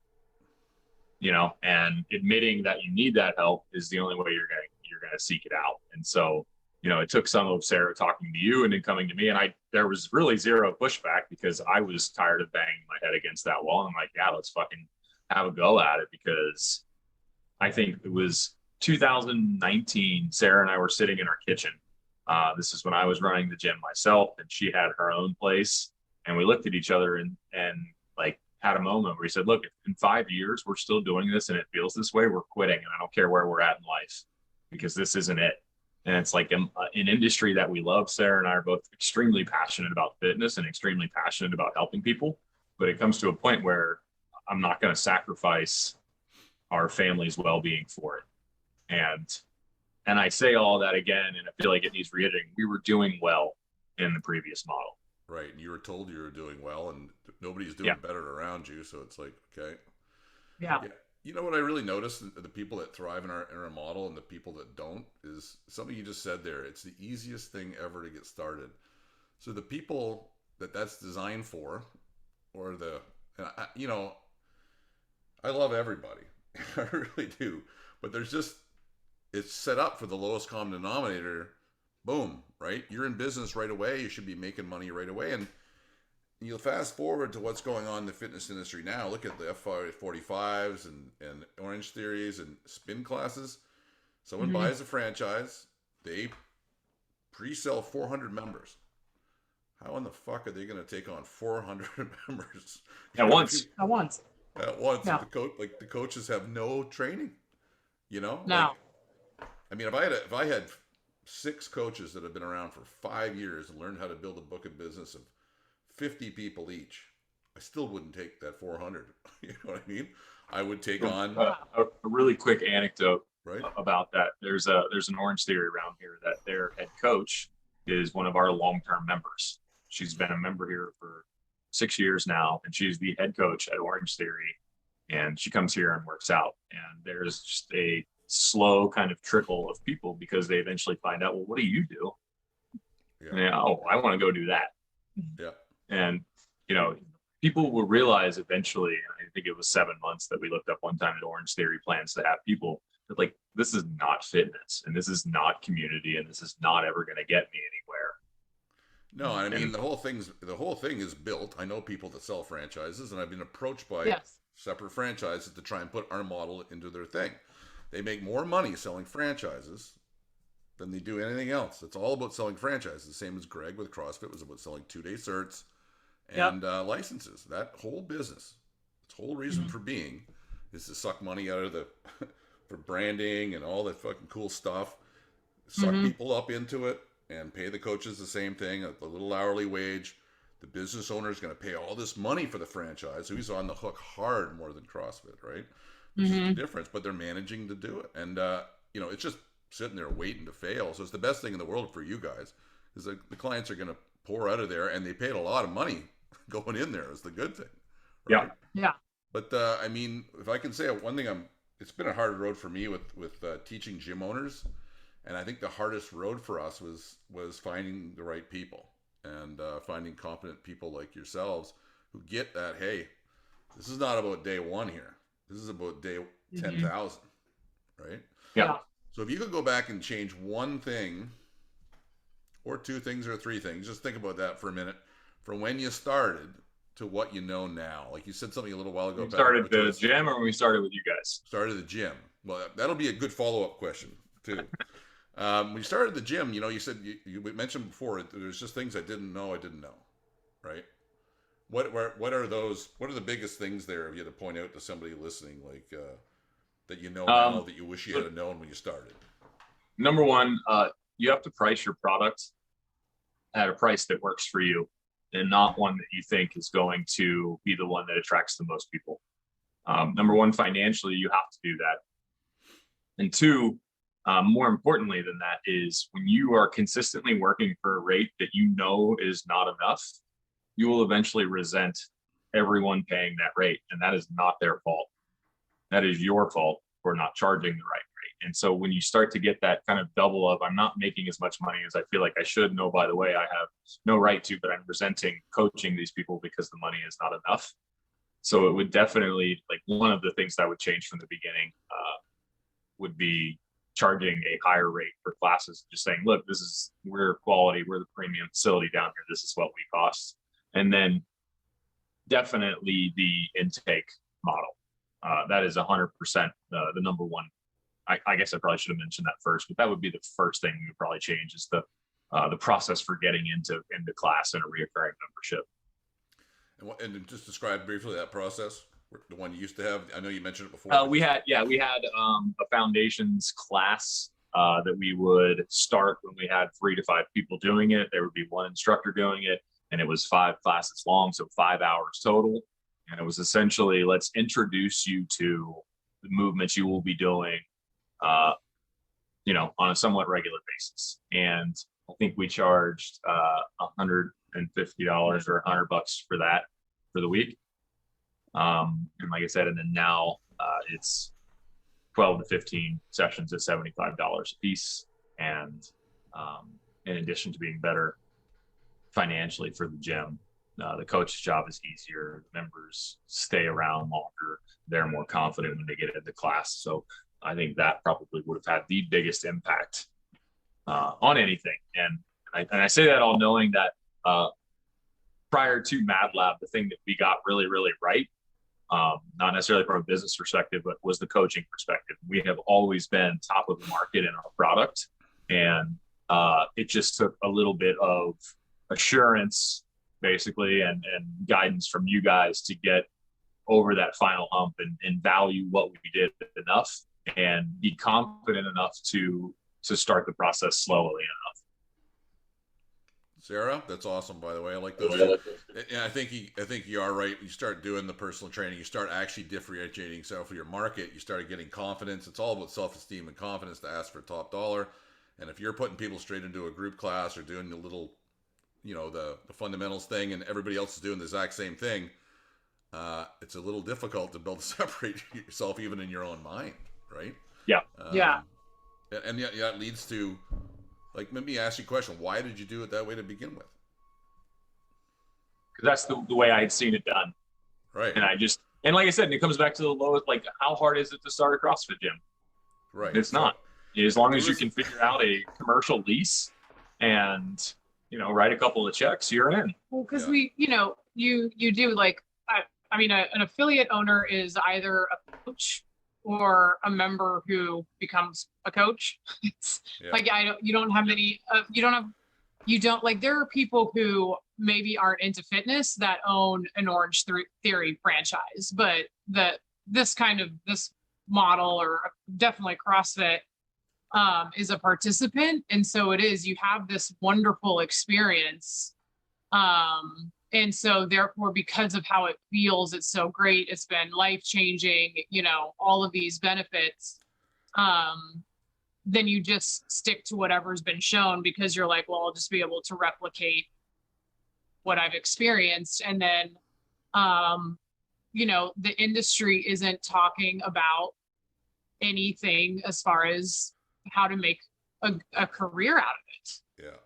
S3: and admitting that you need that help is the only way you're going to seek it out. And so, it took some of Sarah talking to you and then coming to me, and there was really zero pushback because I was tired of banging my head against that wall. And I'm like, yeah, let's fucking have a go at it, because I think it was 2019, Sarah and I were sitting in our kitchen. This is when I was running the gym myself and she had her own place. And we looked at each other and had a moment where we said, look, if in 5 years we're still doing this and it feels this way, we're quitting. And I don't care where we're at in life, because this isn't it. And it's an industry that we love. Sarah and I are both extremely passionate about fitness and extremely passionate about helping people. But it comes to a point where I'm not going to sacrifice our family's well-being for it. And I say all that again, and I feel like it needs reiterating. We were doing well in the previous model.
S1: Right. And you were told you were doing well, and nobody's doing better around you. So it's like, okay.
S2: Yeah.
S1: You know what I really noticed? The people that thrive in our model and the people that don't is something you just said there. It's the easiest thing ever to get started. So the people that's designed for, or I love everybody. I really do. But it's set up for the lowest common denominator. Boom, right? You're in business right away. You should be making money right away. And you'll fast forward to what's going on in the fitness industry now. Look at the F45s and Orange Theories and spin classes. Someone buys a franchise. They pre-sell 400 members. How in the fuck are they going to take on 400 members?
S3: At once.
S2: At once.
S1: At once.
S2: Yeah.
S1: The coaches have no training.
S2: No.
S1: I mean, if I had 6 coaches that have been around for 5 years and learned how to build a book of business of 50 people each, I still wouldn't take that 400. You know what I mean? I would take on
S3: a really quick anecdote
S1: right
S3: about that. There's an Orange Theory around here that their head coach is one of our long-term members. She's been a member here for 6 years now, and she's the head coach at Orange Theory. And she comes here and works out. And there's just a slow kind of trickle of people because they eventually find out, well, what do you do? Yeah. Oh, I want to go do that.
S1: Yeah.
S3: And, people will realize eventually, and I think it was 7 months that we looked up one time at Orange Theory plans to have people that, like, this is not fitness, and this is not community, and this is not ever going to get me anywhere.
S1: No, I mean, the whole thing is built. I know people that sell franchises, and I've been approached by separate franchises to try and put our model into their thing. They make more money selling franchises than they do anything else. It's all about selling franchises. The same as Greg with CrossFit was about selling 2-day certs and licenses. That whole business, its whole reason for being, is to suck money out of for branding and all that fucking cool stuff. Suck people up into it and pay the coaches the same thing, a little hourly wage. The business owner is going to pay all this money for the franchise, so he's on the hook hard more than CrossFit, right? Which is the difference, but they're managing to do it. And, it's just sitting there waiting to fail. So it's the best thing in the world for you guys, is the clients are going to pour out of there, and they paid a lot of money going in there is the good thing. Right?
S2: Yeah.
S1: But, if I can say one thing, it's been a hard road for me with teaching gym owners. And I think the hardest road for us was finding the right people and finding competent people like yourselves who get that, hey, this is not about day 1 here. This is about day 10,000, right?
S3: Yeah.
S1: So if you could go back and change one thing or 2 things or 3 things, just think about that for a minute, from when you started to what you know now. Like you said something a little while ago.
S3: We started the gym, or when we started with you guys?
S1: Started the gym. Well, that'll be a good follow-up question too. When you started the gym, you said you mentioned before, there's just things I didn't know, right? What are those? What are the biggest things there if you had to point out to somebody listening, like that now that you wish you had known when you started?
S3: Number one, you have to price your product at a price that works for you, and not one that you think is going to be the one that attracts the most people. Number one, financially, you have to do that. And 2, more importantly than that is when you are consistently working for a rate that is not enough, you will eventually resent everyone paying that rate. And that is not their fault. That is your fault for not charging the right rate. And so when you start to get that kind of double of, I'm not making as much money as I feel like I should. No, by the way, I have no right to, but I'm resenting coaching these people because the money is not enough. So it would definitely, like, one of the things that would change from the beginning would be charging a higher rate for classes, just saying, look, we're quality, we're the premium facility down here, this is what we cost. And then definitely the intake model. That is 100% the number one. I guess I probably should have mentioned that first, but that would be the first thing we would probably change, is the process for getting into class and a reoccurring membership.
S1: And just describe briefly that process, the one you used to have. I know you mentioned it before.
S3: We had a foundations class that we would start when we had 3 to 5 people doing it. There would be one instructor doing it, and it was 5 classes long, so 5 hours total. And it was essentially, let's introduce you to the movements you will be doing, on a somewhat regular basis. And I think we charged $150 or $100 for that for the week. And like I said, and then now it's 12 to 15 sessions at $75 a piece. And in addition to being better financially for the gym, the coach's job is easier. Members stay around longer. They're more confident when they get into class. So I think that probably would have had the biggest impact on anything. And I say that all knowing that prior to Madlab, the thing that we got really, really right, not necessarily from a business perspective, but was the coaching perspective. We have always been top of the market in our product. And it just took a little bit of assurance, basically, and guidance from you guys to get over that final hump and value what we did enough and be confident enough to start the process slowly enough.
S1: Sarah, that's awesome, by the way. I like those. Yeah, I think you are right. You start doing the personal training. You start actually differentiating yourself for your market. You start getting confidence. It's all about self-esteem and confidence to ask for top dollar. And if you're putting people straight into a group class or doing the little, the fundamentals thing, and everybody else is doing the exact same thing, it's a little difficult to separate yourself even in your own mind, right?
S3: Yeah.
S2: Yeah.
S1: And yeah, that leads to, like, let me ask you a question. Why did you do it that way to begin with?
S3: Because that's the way I had seen it done.
S1: Right.
S3: And like I said, it comes back to the lowest, like, how hard is it to start a CrossFit gym?
S1: Right.
S3: It's not. As long as you can figure out a commercial lease and, write a couple of checks, you're in.
S2: Well, because you do, like, an affiliate owner is either a coach or a member who becomes a coach. It's like, there are people who maybe aren't into fitness that own an Orange Theory franchise, but this model, or definitely CrossFit, is a participant. And so you have this wonderful experience. And so therefore, because of how it feels, it's so great. It's been life-changing, all of these benefits. Then you just stick to whatever's been shown because you're like, well, I'll just be able to replicate what I've experienced. And then, the industry isn't talking about anything as far as how to make a career out of it.
S1: Yeah.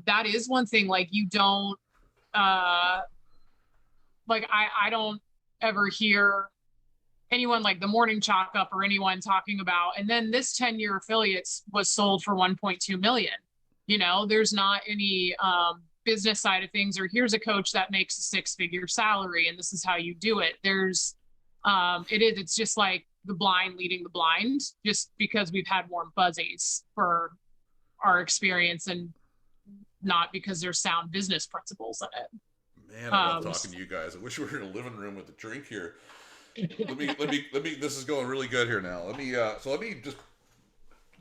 S2: That is one thing, like, you don't, I don't ever hear anyone like the Morning Chalk Up or anyone talking about, and then this 10-year affiliates was sold for 1.2 million. There's not any business side of things, or here's a coach that makes a 6-figure salary and this is how you do it. It's just like the blind leading the blind, just because we've had warm fuzzies for our experience and not because there's sound business principles in it.
S1: Man, I love talking to you guys. I wish we were in a living room with a drink here. Let me. This is going really good here now. Let me just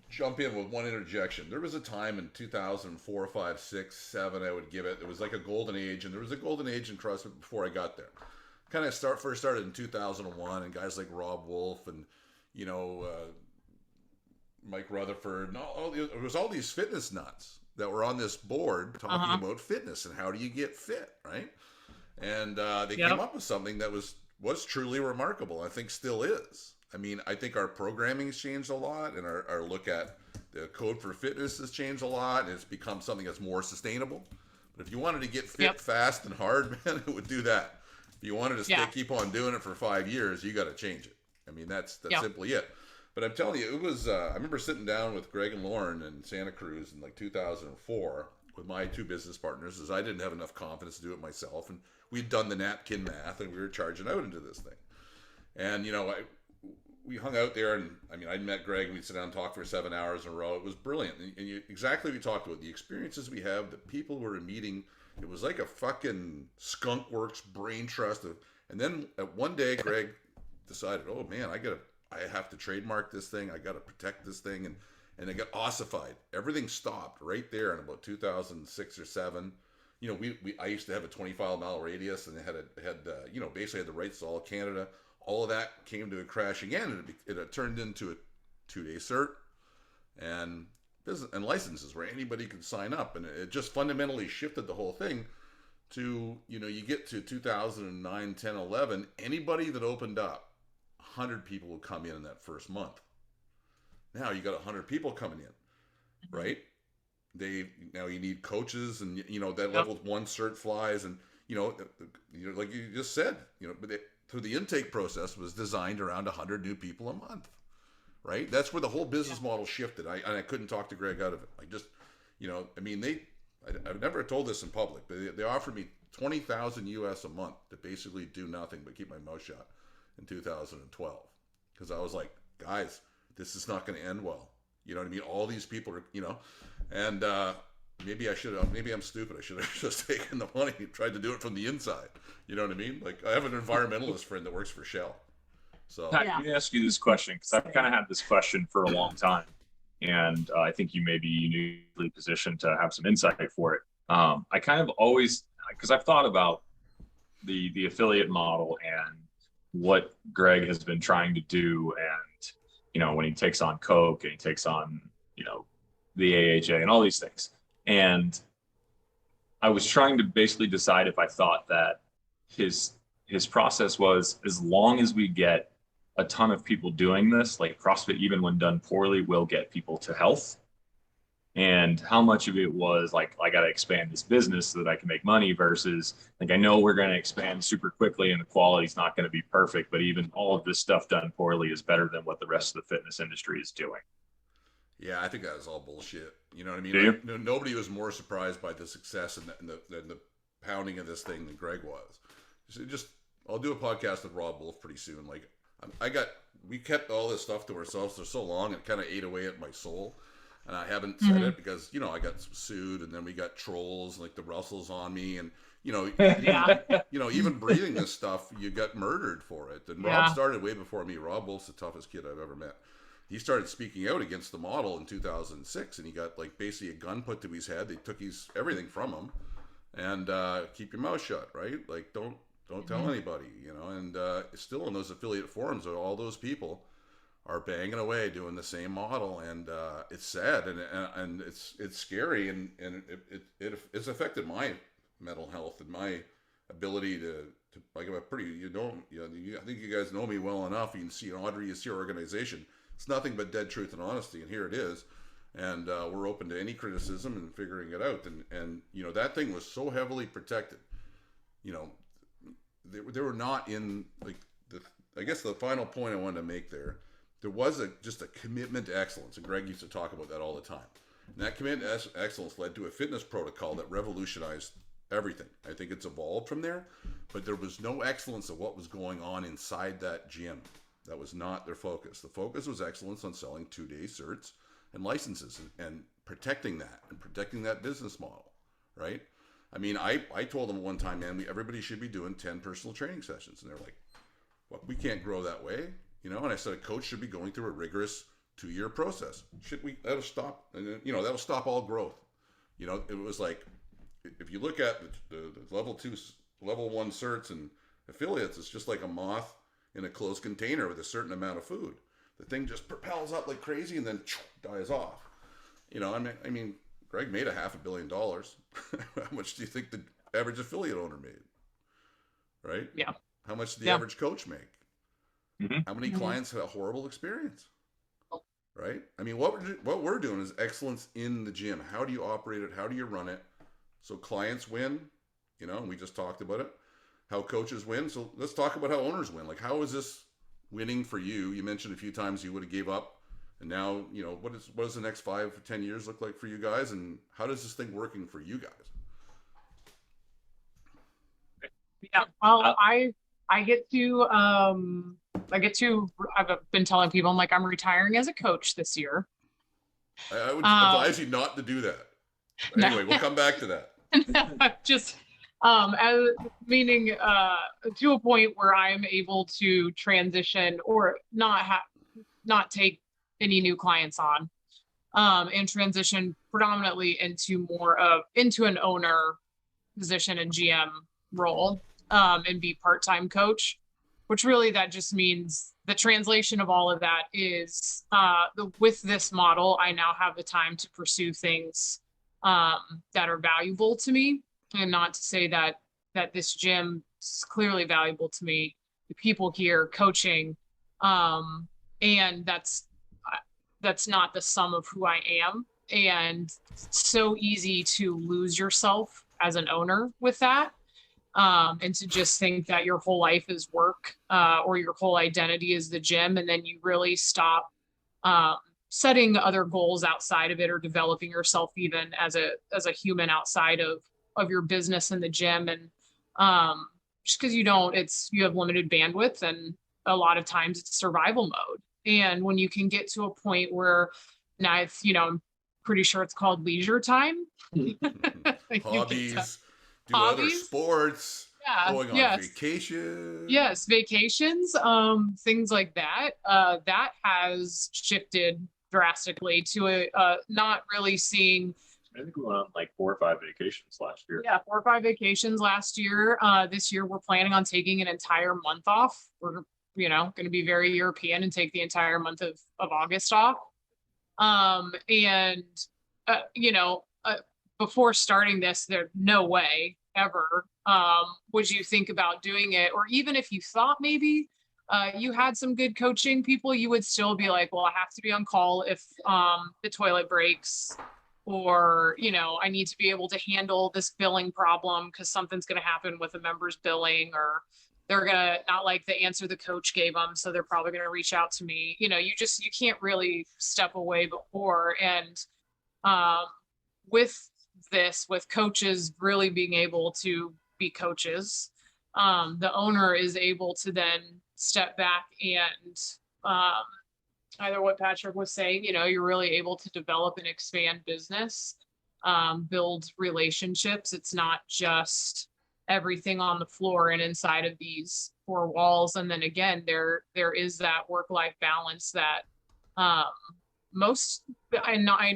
S1: jump in with one interjection. There was a time in 2004, 5, 6, 7, I would give it. It was like a golden age, and there was a golden age in CrossFit before I got there. Kind of first started in 2001, and guys like Rob Wolf and Mike Rutherford, and there was all these fitness nuts that were on this board talking about fitness and how do you get fit, right? And they came up with something that was truly remarkable. I think still is. I mean, I think our programming has changed a lot, and our look at the code for fitness has changed a lot, and it's become something that's more sustainable. But if you wanted to get fit fast and hard, man, it would do that. If you wanted to keep on doing it for 5 years, you got to change it. I mean, that's simply it. But I'm telling you, it was, I remember sitting down with Greg and Lauren in Santa Cruz in like 2004 with my two business partners, as I didn't have enough confidence to do it myself. And we'd done the napkin math and we were charging out into this thing. And, we hung out there, and I'd met Greg and we'd sit down and talk for 7 hours in a row. It was brilliant. And exactly what we talked about, the experiences we have, the people we were meeting. It was like a fucking skunk works brain trust. And then one day, Greg decided, oh man, I have to trademark this thing. I got to protect this thing. And it got ossified. Everything stopped right there in about 2006 or 7. I used to have a 25-mile radius, and it had basically had the rights to all of Canada. All of that came to a crashing end, and it turned into a 2-day cert and business and licenses where anybody could sign up, and it just fundamentally shifted the whole thing to, you get to 2009, 10, 11, anybody that opened up, 100 people will come in that first month. Now you got 100 people coming in, right? Now you need coaches, and that level 1 cert flies, and like you just said, but through the intake process was designed around 100 new people a month, right? That's where the whole business model shifted. I couldn't talk to Greg out of it. I just, I've never told this in public, but they offered me $20,000 US a month to basically do nothing but keep my mouth shut in 2012, because I was like, guys, this is not going to end well. You know what I mean? All these people are, and maybe I'm stupid. I should have just taken the money and tried to do it from the inside. You know what I mean? Like, I have an environmentalist friend that works for Shell. So
S3: Pat, let me ask you this question, because I've kind of had this question for a long time, and I think you may be uniquely positioned to have some insight for it. I kind of always, because I've thought about the affiliate model and what Greg has been trying to do, and when he takes on Coke and he takes on the AHA and all these things, and I was trying to basically decide if I thought that his process was, as long as we get a ton of people doing this, like CrossFit, even when done poorly, will get people to health. And how much of it was like, I got to expand this business so that I can make money, versus like, I know we're going to expand super quickly and the quality's not going to be perfect, but even all of this stuff done poorly is better than what the rest of the fitness industry is doing.
S1: Yeah, I think that was all bullshit. You know what I mean?
S3: Do you?
S1: Like, nobody was more surprised by the success and the pounding of this thing than Greg was. I'll do a podcast with Rob Wolf pretty soon. Like, we kept all this stuff to ourselves for so long, it kind of ate away at my soul. And I haven't said it because, I got sued, and then we got trolls like the Russells on me, and, even breathing this stuff, you got murdered for it. And Rob started way before me. Rob Wolf's the toughest kid I've ever met. He started speaking out against the model in 2006, and he got like basically a gun put to his head. They took everything from him, and keep your mouth shut, right? Like, don't tell anybody, and still in those affiliate forums, all those people are banging away doing the same model, and it's sad, and it's scary, and it's affected my mental health and my ability to like, I'm a pretty, I think you guys know me well enough. You can see Audrey is your organization. It's nothing but dead truth and honesty, and here it is, and we're open to any criticism and figuring it out, and that thing was so heavily protected. They were not in, like, I guess the final point I wanted to make there was just a commitment to excellence, and Greg used to talk about that all the time. And that commitment to excellence led to a fitness protocol that revolutionized everything. I think it's evolved from there, but there was no excellence of what was going on inside that gym. That was not their focus. The focus was excellence on selling 2-day certs and licenses, and protecting that business model, right? I mean, I told them one time, man, everybody should be doing 10 personal training sessions, and they're like, well, we can't grow that way. And I said a coach should be going through a rigorous 2-year process. That'll stop, that'll stop all growth. It was like, if you look at the level 1 certs and affiliates, it's just like a moth in a closed container with a certain amount of food. The thing just propels up like crazy and then dies off. I mean, Greg made $500 million. How much do you think the average affiliate owner made? Right?
S2: Yeah.
S1: How much did the average coach make?
S3: Mm-hmm.
S1: How many clients had a horrible experience? Right? I mean, what we're doing is excellence in the gym. How do you operate it? How do you run it? So clients win, and we just talked about it. How coaches win. So let's talk about how owners win. Like, how is this winning for you? You mentioned a few times you would have gave up, and now, what does the next 5 or 10 years look like for you guys, and how does this thing working for you guys?
S2: Yeah, well, I've been telling people, I'm like, I'm retiring as a coach this year.
S1: I would advise you not to do that. Anyway, we'll come back to that.
S2: Just meaning to a point where I'm able to transition or not take any new clients on, and transition predominantly into an owner position and GM role, and be part-time coach, which really that just means the translation of all of that is with this model, I now have the time to pursue things that are valuable to me, and not to say that this gym is clearly valuable to me, the people here, coaching, and that's not the sum of who I am. And it's so easy to lose yourself as an owner with that. And to just think that your whole life is work, or your whole identity is the gym. And then you really stop setting other goals outside of it, or developing yourself even as a human outside of your business in the gym. And just because you have limited bandwidth, and a lot of times it's survival mode. And when you can get to a point where now it's, I'm pretty sure it's called leisure time.
S1: Hobbies, do other
S2: hobbies,
S1: sports, going on vacation.
S2: Yes, vacations, things like that. That has shifted drastically to a not really seeing.
S3: I think we went on like 4 or 5 vacations last year.
S2: Yeah, 4 or 5 vacations last year. This year we're planning on taking an entire month off. We're going to be very European and take the entire month of August off. Before starting this, there's no way ever would you think about doing it. Or even if you thought maybe you had some good coaching people, you would still be like, well, I have to be on call if the toilet breaks, or, I need to be able to handle this billing problem because something's going to happen with a member's billing, or they're going to not like the answer the coach gave them, so they're probably going to reach out to me. You can't really step away before. And with coaches really being able to be coaches, the owner is able to then step back and either what Patrick was saying, you're really able to develop and expand business, build relationships. It's not just everything on the floor and inside of these 4 walls. And then again, there is that work-life balance that I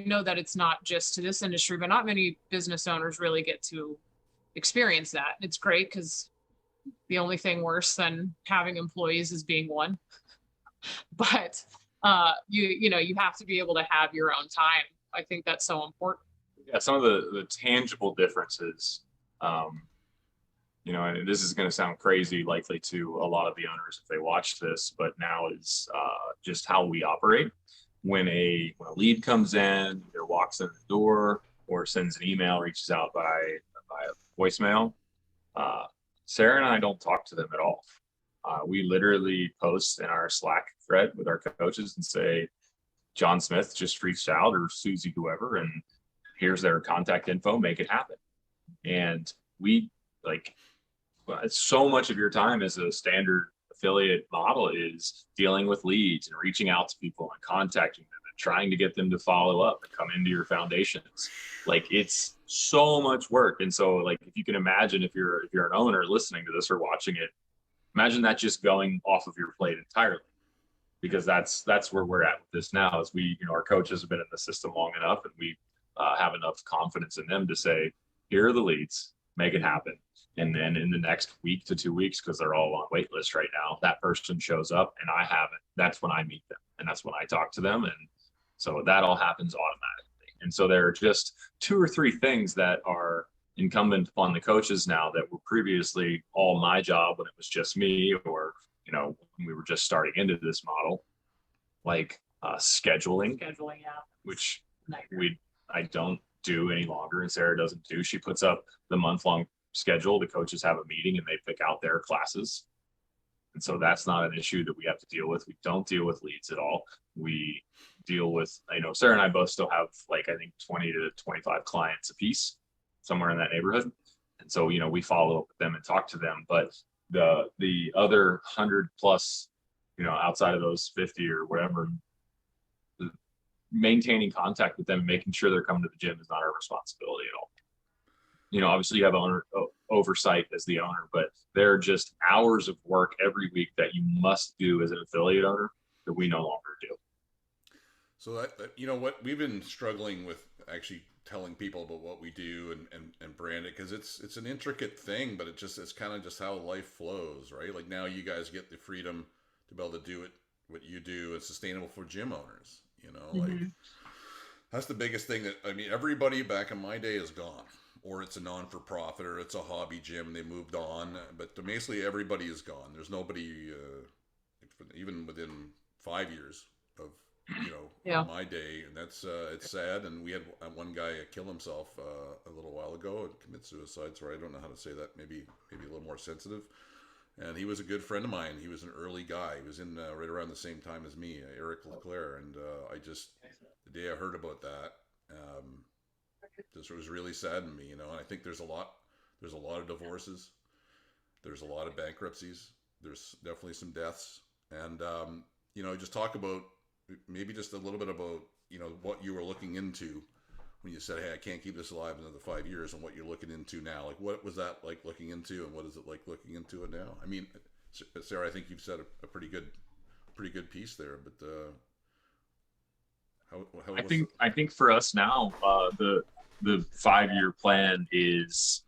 S2: know that it's not just to this industry, but not many business owners really get to experience that. It's great because the only thing worse than having employees is being one. But you have to be able to have your own time. I think that's so important.
S3: Yeah, some of the tangible differences, and this is going to sound crazy likely to a lot of the owners if they watch this, but now is just how we operate. When a lead comes in, either walks in the door or sends an email, reaches out by a voicemail, Sarah and I don't talk to them at all. We literally post in our Slack thread with our coaches and say, John Smith just reached out, or Susie, whoever, and here's their contact info, make it happen. And we so much of your time as a standard affiliate model is dealing with leads and reaching out to people and contacting them and trying to get them to follow up and come into your foundations. It's so much work. And so if you can imagine, if you're an owner listening to this or watching it, imagine that just going off of your plate entirely, because that's where we're at with this now. Is our coaches have been in the system long enough, and we have enough confidence in them to say, here are the leads, make it happen. And then in the next week to 2 weeks, because they're all on wait list right now, that person shows up and I haven't. That's when I meet them, and that's when I talk to them. And so that all happens automatically. And so there are just 2 or 3 things that are incumbent upon the coaches now that were previously all my job when it was just me, or when we were just starting into this model, like scheduling, which I don't do any longer, and Sarah doesn't do. She puts up the month-long schedule. The coaches have a meeting and they pick out their classes, and so that's not an issue that we have to deal with. We don't deal with leads at all. We deal with, Sarah and I both still have I think 20 to 25 clients a piece, somewhere in that neighborhood. And so, we follow up with them and talk to them. But the other 100 plus, outside of those 50 or whatever, maintaining contact with them and making sure they're coming to the gym is not our responsibility at all. Obviously you have owner oversight as the owner, but there are just hours of work every week that you must do as an affiliate owner that we no longer do.
S1: So that what we've been struggling with actually telling people about what we do and brand it, because it's an intricate thing, but it's kind of just how life flows, right? Like now you guys get the freedom to be able to do it, what you do is sustainable for gym owners, like that's the biggest thing. That, I mean, everybody back in my day is gone, or it's a non-for-profit, or it's a hobby gym, they moved on, but basically everybody is gone. There's nobody, even within 5 years of my day, and that's it's sad. And we had one guy kill himself a little while ago and commit suicide. Sorry, I don't know how to say that. Maybe a little more sensitive. And he was a good friend of mine. He was an early guy. He was in right around the same time as me, Eric Leclerc. And I just, the day I heard about that, this was really saddened me. And I think there's a lot of divorces. There's a lot of bankruptcies. There's definitely some deaths. And just talk about maybe just a little bit about what you were looking into when you said, hey, I can't keep this alive another 5 years, and what you're looking into now. Like, what was that like looking into, and what is it like looking into it now? I mean, Sarah, I think you've said a pretty good piece there, but how
S3: I think for us now, the 5-year plan is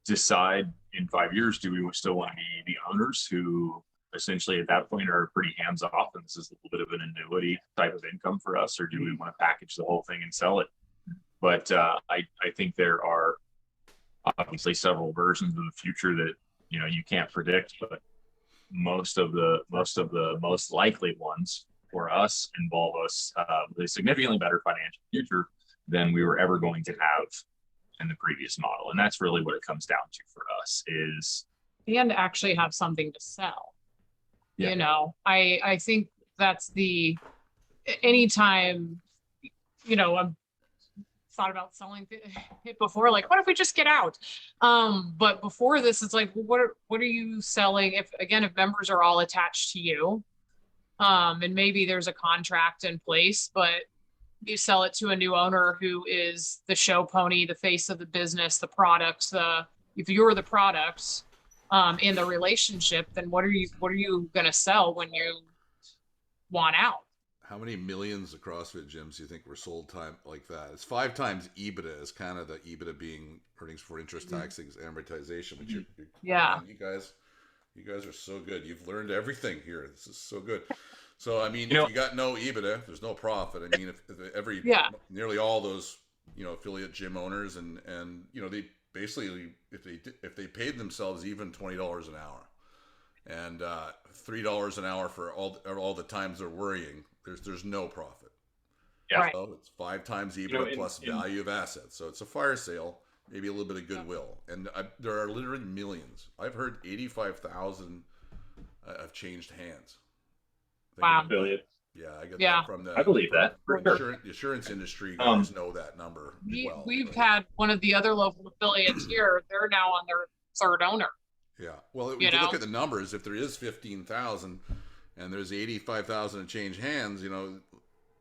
S3: decide in 5 years, do we still want to be the owners who essentially at that point are pretty hands off, and this is a little bit of an annuity type of income for us, or do we want to package the whole thing and sell it? But I think there are obviously several versions of the future that you can't predict, but most of the most likely ones for us involve us with a significantly better financial future than we were ever going to have in the previous model. And that's really what it comes down to for us is,
S2: and actually have something to sell. I think that's anytime I'm thought about selling it before, like, what if we just get out? But before this, it's like, what are you selling? If members are all attached to you, and maybe there's a contract in place, but you sell it to a new owner who is the show pony, the face of the business, the products, if you're the products in the relationship, then what are you going to sell when you want out?
S1: How many millions of CrossFit gyms do you think were sold time like that? It's 5 times EBITDA, is kind of the EBITDA being earnings for interest, taxes, amortization. But you guys are so good. You've learned everything here. This is so good. So I mean, if you got no EBITDA, there's no profit. I mean, if nearly all those affiliate gym owners and they basically, if they paid themselves even $20 an hour and $3 an hour for all the times they're worrying, there's no profit.
S3: Yeah.
S2: Right.
S1: So it's 5 times EBITDA plus value of assets. So it's a fire sale, maybe a little bit of goodwill. And there are literally millions. I've heard 85,000 have changed hands.
S2: Wow.
S3: Affiliate.
S1: Yeah, I get that from
S3: I believe that.
S1: The insurance industry guys know that number well.
S2: We've had one of the other local affiliates here. They're now on their 3rd owner.
S1: Yeah. Well, if you look at the numbers, if there is 15,000 and there's 85,000 and change hands,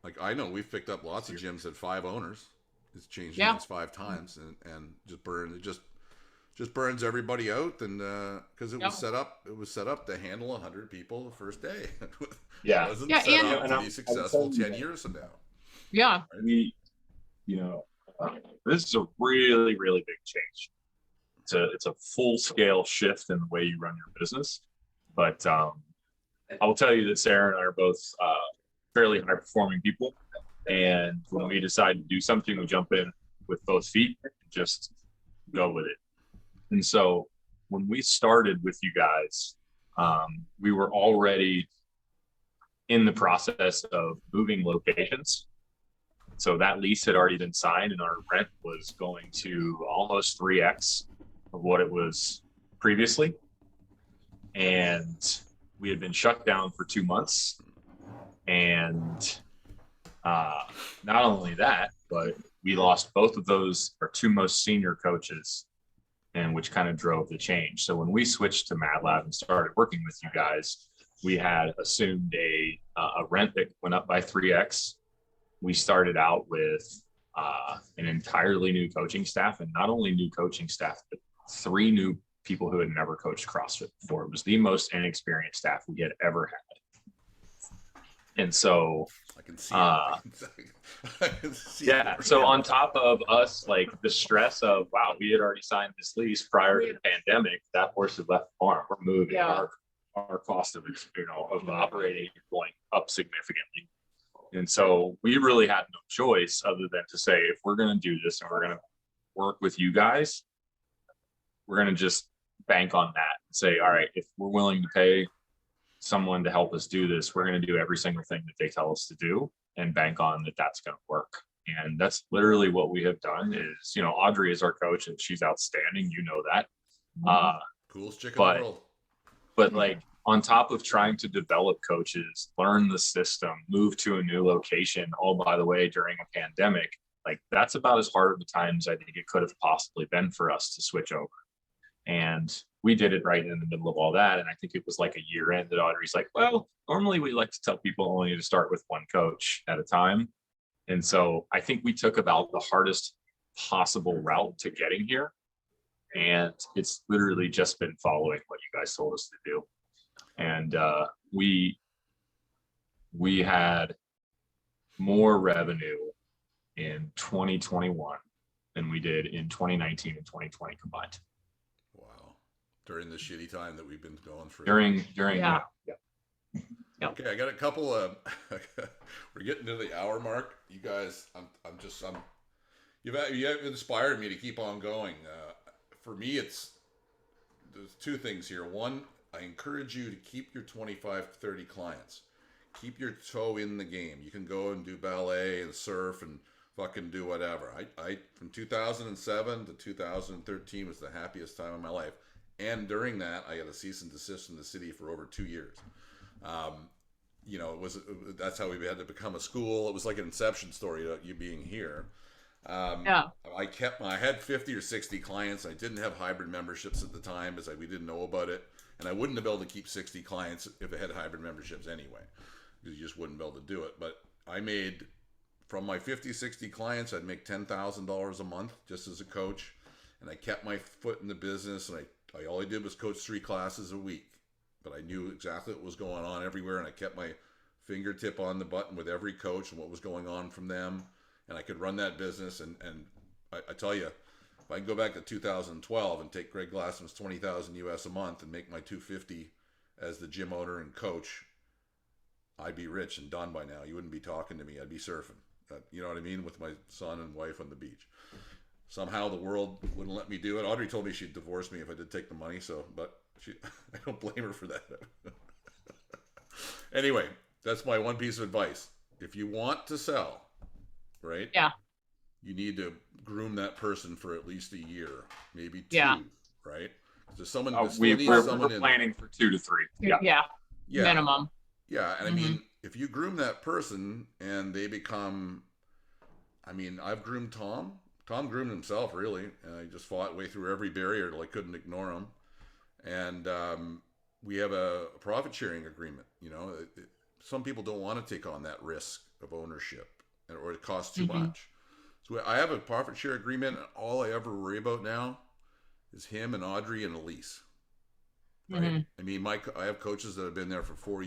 S1: like I know we've picked up lots of gyms at 5 owners. It's changed hands 5 times and just burns everybody out, and because it was set up to handle 100 people the first day. It wasn't set up to be successful 10 years from now.
S2: Yeah.
S3: We, this is a really, really big change. It's a full scale shift in the way you run your business. But I will tell you that Sarah and I are both fairly high performing people. And when we decide to do something, we jump in with both feet and just go with it. And so when we started with you guys, we were already in the process of moving locations. So that lease had already been signed and our rent was going to almost 3x of what it was previously. And we had been shut down for 2 months. And not only that, but we lost both of those, our 2 most senior coaches, and which kind of drove the change. So when we switched to Madlab and started working with you guys, we had assumed a rent that went up by 3x. We started out with an entirely new coaching staff, and not only new coaching staff, but 3 new people who had never coached CrossFit before. It was the most inexperienced staff we had ever had. And so,
S1: I can see it.
S3: uh,
S1: I can see
S3: yeah.
S1: it.
S3: So on top of us, like the stress of, wow, we had already signed this lease prior to the pandemic. That horse had left the farm. We're moving.
S2: Yeah.
S3: Our cost of of operating is going up significantly. And so we really had no choice other than to say, if we're going to do this and we're going to work with you guys, we're going to just bank on that and say, all right, if we're willing to pay someone to help us do this, we're going to do every single thing that they tell us to do and bank on that that's going to work. And that's literally what we have done is, Audrey is our coach and she's outstanding. You know that.
S1: Coolest chick in the world.
S3: But like on top of trying to develop coaches, learn the system, move to a new location, all by the way, during a pandemic, like that's about as hard of a time as I think it could have possibly been for us to switch over. And we did it right in the middle of all that. And I think it was like a year in that Audrey's like, well, normally we like to tell people only to start with one coach at a time. And so I think we took about the hardest possible route to getting here. And it's literally just been following what you guys told us to do. And we had more revenue in 2021 than we did in 2019 and 2020 combined.
S1: Wow. During the shitty time that we've been going through.
S3: During
S2: Yeah.
S3: Yeah.
S1: Okay, I got a couple of we're getting to the hour mark. You guys, you've inspired me to keep on going. For me, there's two things here. One, I encourage you to keep your 25 to 30 clients. Keep your toe in the game. You can go and do ballet and surf and fucking do whatever. I from 2007 to 2013 was the happiest time of my life. And during that, I got a cease and desist from the city for over 2 years. That's how we had to become a school. It was like an inception story to you being here. I had 50 or 60 clients. I didn't have hybrid memberships at the time we didn't know about it. And I wouldn't have been able to keep 60 clients if I had hybrid memberships anyway, because you just wouldn't be able to do it. But I made, from my 50, 60 clients, I'd make $10,000 a month just as a coach. And I kept my foot in the business. And all I did was coach 3 classes a week. But I knew exactly what was going on everywhere. And I kept my fingertip on the button with every coach and what was going on from them. And I could run that business. And I tell you, if I can go back to 2012 and take Greg Glassman's $20,000 US a month and make my $250 as the gym owner and coach, I'd be rich and done by now. You wouldn't be talking to me. I'd be surfing. You know what I mean? With my son and wife on the beach. Somehow the world wouldn't let me do it. Audrey told me she'd divorce me if I did take the money. But I don't blame her for that. Anyway, that's my one piece of advice. If you want to sell, right?
S2: Yeah.
S1: You need to groom that person for at least a year, maybe 2, right? There's someone.
S3: We're planning for 2 to 3.
S2: Yeah. Minimum.
S1: Yeah, and I mean, if you groom that person and they become, I've groomed Tom. Tom groomed himself, really. And I just fought way through every barrier till I couldn't ignore him. And we have a profit sharing agreement. Some people don't want to take on that risk of ownership, or it costs too much. So I have a profit share agreement, and all I ever worry about now is him and Audrey and Elise. Right? I have coaches that have been there for 4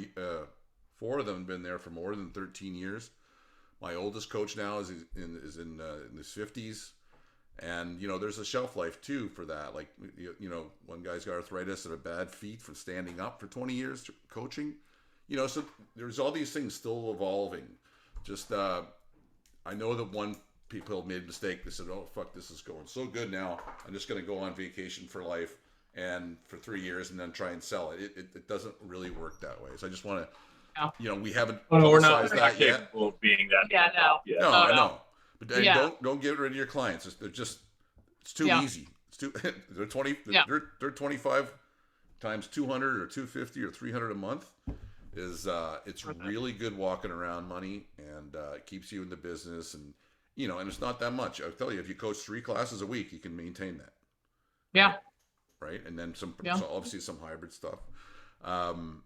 S1: of them have been there for more than 13 years. My oldest coach now is in his 50s. And, there's a shelf life too for that. Like, one guy's got arthritis and a bad feet from standing up for 20 years coaching. So there's all these things still evolving. Just, I know that people made a mistake. They said, oh, fuck, this is going so good now. I'm just going to go on vacation for life and for 3 years and then try and sell it. It doesn't really work that way. So I just want to, we haven't
S3: publicized
S1: that yet.
S3: Of being that.
S2: Yeah, no.
S3: Yeah.
S1: No, I know. But don't get rid of your clients. It's too easy. It's too, they're 25 times 200 or 250 or 300 a month. It's really good walking around money, and it keeps you in the business, and and it's not that much. I'll tell you, if you coach 3 classes a week, you can maintain that.
S2: Yeah.
S1: Right, and then so obviously some hybrid stuff. Damn,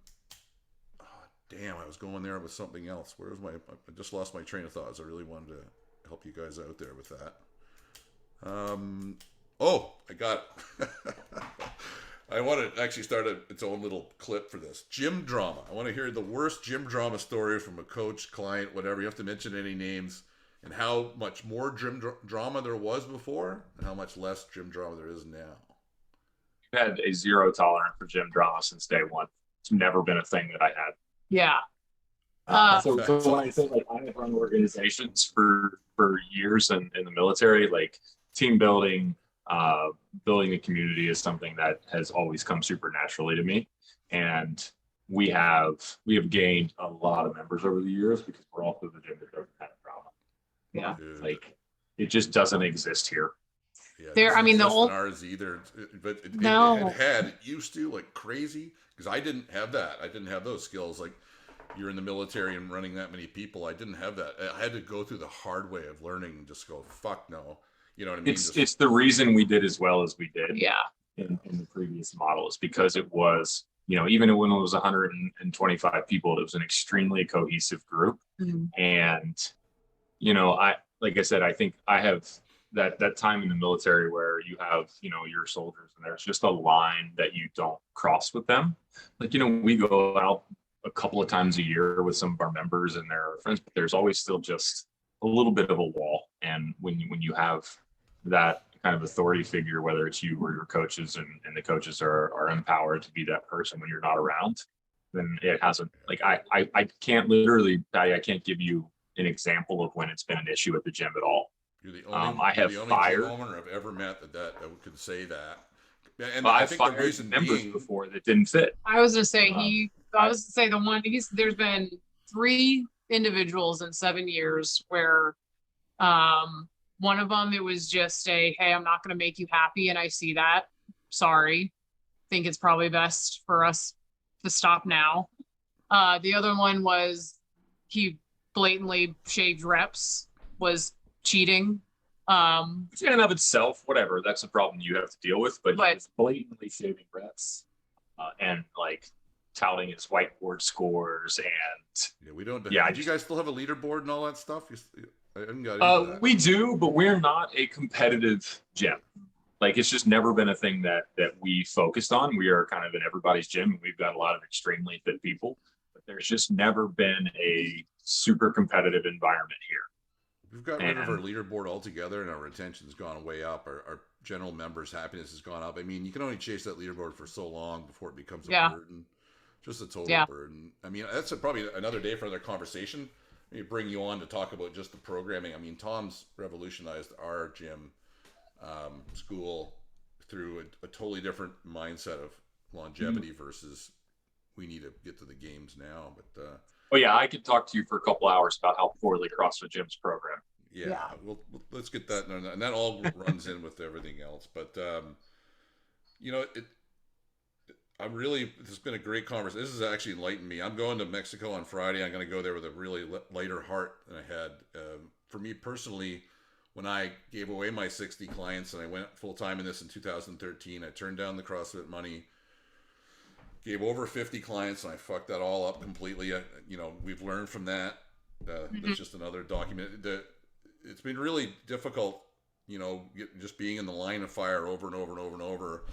S1: I was going there with something else. I just lost my train of thoughts. I really wanted to help you guys out there with that. I got it. I want to actually start its own little clip for this. Gym drama. I want to hear the worst gym drama story from a coach, client, whatever. You have to mention any names and how much more drama there was before and how much less gym drama there is now.
S3: I've had a zero tolerance for gym drama since day one. It's never been a thing that I had.
S2: Yeah.
S3: So when I say like I have run organizations for years in the military, like team building, building a community is something that has always come super naturally to me. And we have gained a lot of members over the years because we're also the gym that doesn't have drama.
S2: Yeah.
S1: Dude.
S3: Like it just doesn't exist here.
S1: Yeah,
S2: There, I mean, the old
S1: ours either, but
S2: No.
S1: it used to like crazy because I didn't have that. I didn't have those skills. Like you're in the military and running that many people. I didn't have that. I had to go through the hard way of learning and just go, fuck no. You know what I mean?
S3: It's the reason we did as well as we did.
S2: yeah.
S3: In the previous models because it was, you know, even when it was 125 people, it was an extremely cohesive group.
S2: Mhm.
S3: And, you know, I think I have that time in the military where you have, you know, your soldiers and there's just a line that you don't cross with them. Like, you know, we go out a couple of times a year with some of our members and their friends, but there's always still just a little bit of a wall. And when you have that kind of authority figure, whether it's you or your coaches and the coaches are empowered to be that person when you're not around, then it hasn't, like, I can't literally, Patty, I can't give you an example of when it's been an issue at the gym at all.
S1: You're the only,
S3: I have
S1: the only
S3: fired
S1: gym owner I've ever met that could say that. And
S3: I've
S1: I think the
S3: fired
S1: reason
S3: members
S1: being,
S3: before that didn't fit.
S2: I was gonna say there's been 3 individuals in 7 years where one of them, it was just hey, I'm not gonna make you happy, and I see that. Sorry. Think it's probably best for us to stop now. The other one was he blatantly shaved reps, was cheating.
S3: In and of itself, whatever, that's a problem you have to deal with, but he was blatantly shaving reps and like touting his whiteboard scores and
S1: yeah, we don't.
S3: Yeah,
S1: do you guys still have a leaderboard and all that stuff? I haven't got into that.
S3: We do, but we're not a competitive gym. Like it's just never been a thing that we focused on. We are kind of in everybody's gym, and we've got a lot of extremely fit people, but there's just never been a super competitive environment here.
S1: We've got rid of our leaderboard altogether, and our retention's gone way up. Our general members' happiness has gone up. I mean, you can only chase that leaderboard for so long before it becomes a burden, just a total burden. I mean, that's probably another day for another conversation. Maybe bring you on to talk about just the programming. I mean, Tom's revolutionized our gym school through a totally different mindset of longevity versus we need to get to the games now. But
S3: oh yeah, I could talk to you for a couple hours about how poorly CrossFit gyms program.
S1: Yeah. We'll let's get that, and that all runs in with everything else. But you know, this has been a great conversation. This has actually enlightened me. I'm going to Mexico on Friday. I'm going to go there with a really lighter heart than I had. For me personally, when I gave away my 60 clients and I went full time in this in 2013, I turned down the CrossFit money. Gave over 50 clients and I fucked that all up completely. You know, we've learned from that. That's just another document. It's been really difficult, you know, just being in the line of fire over and over and over and over.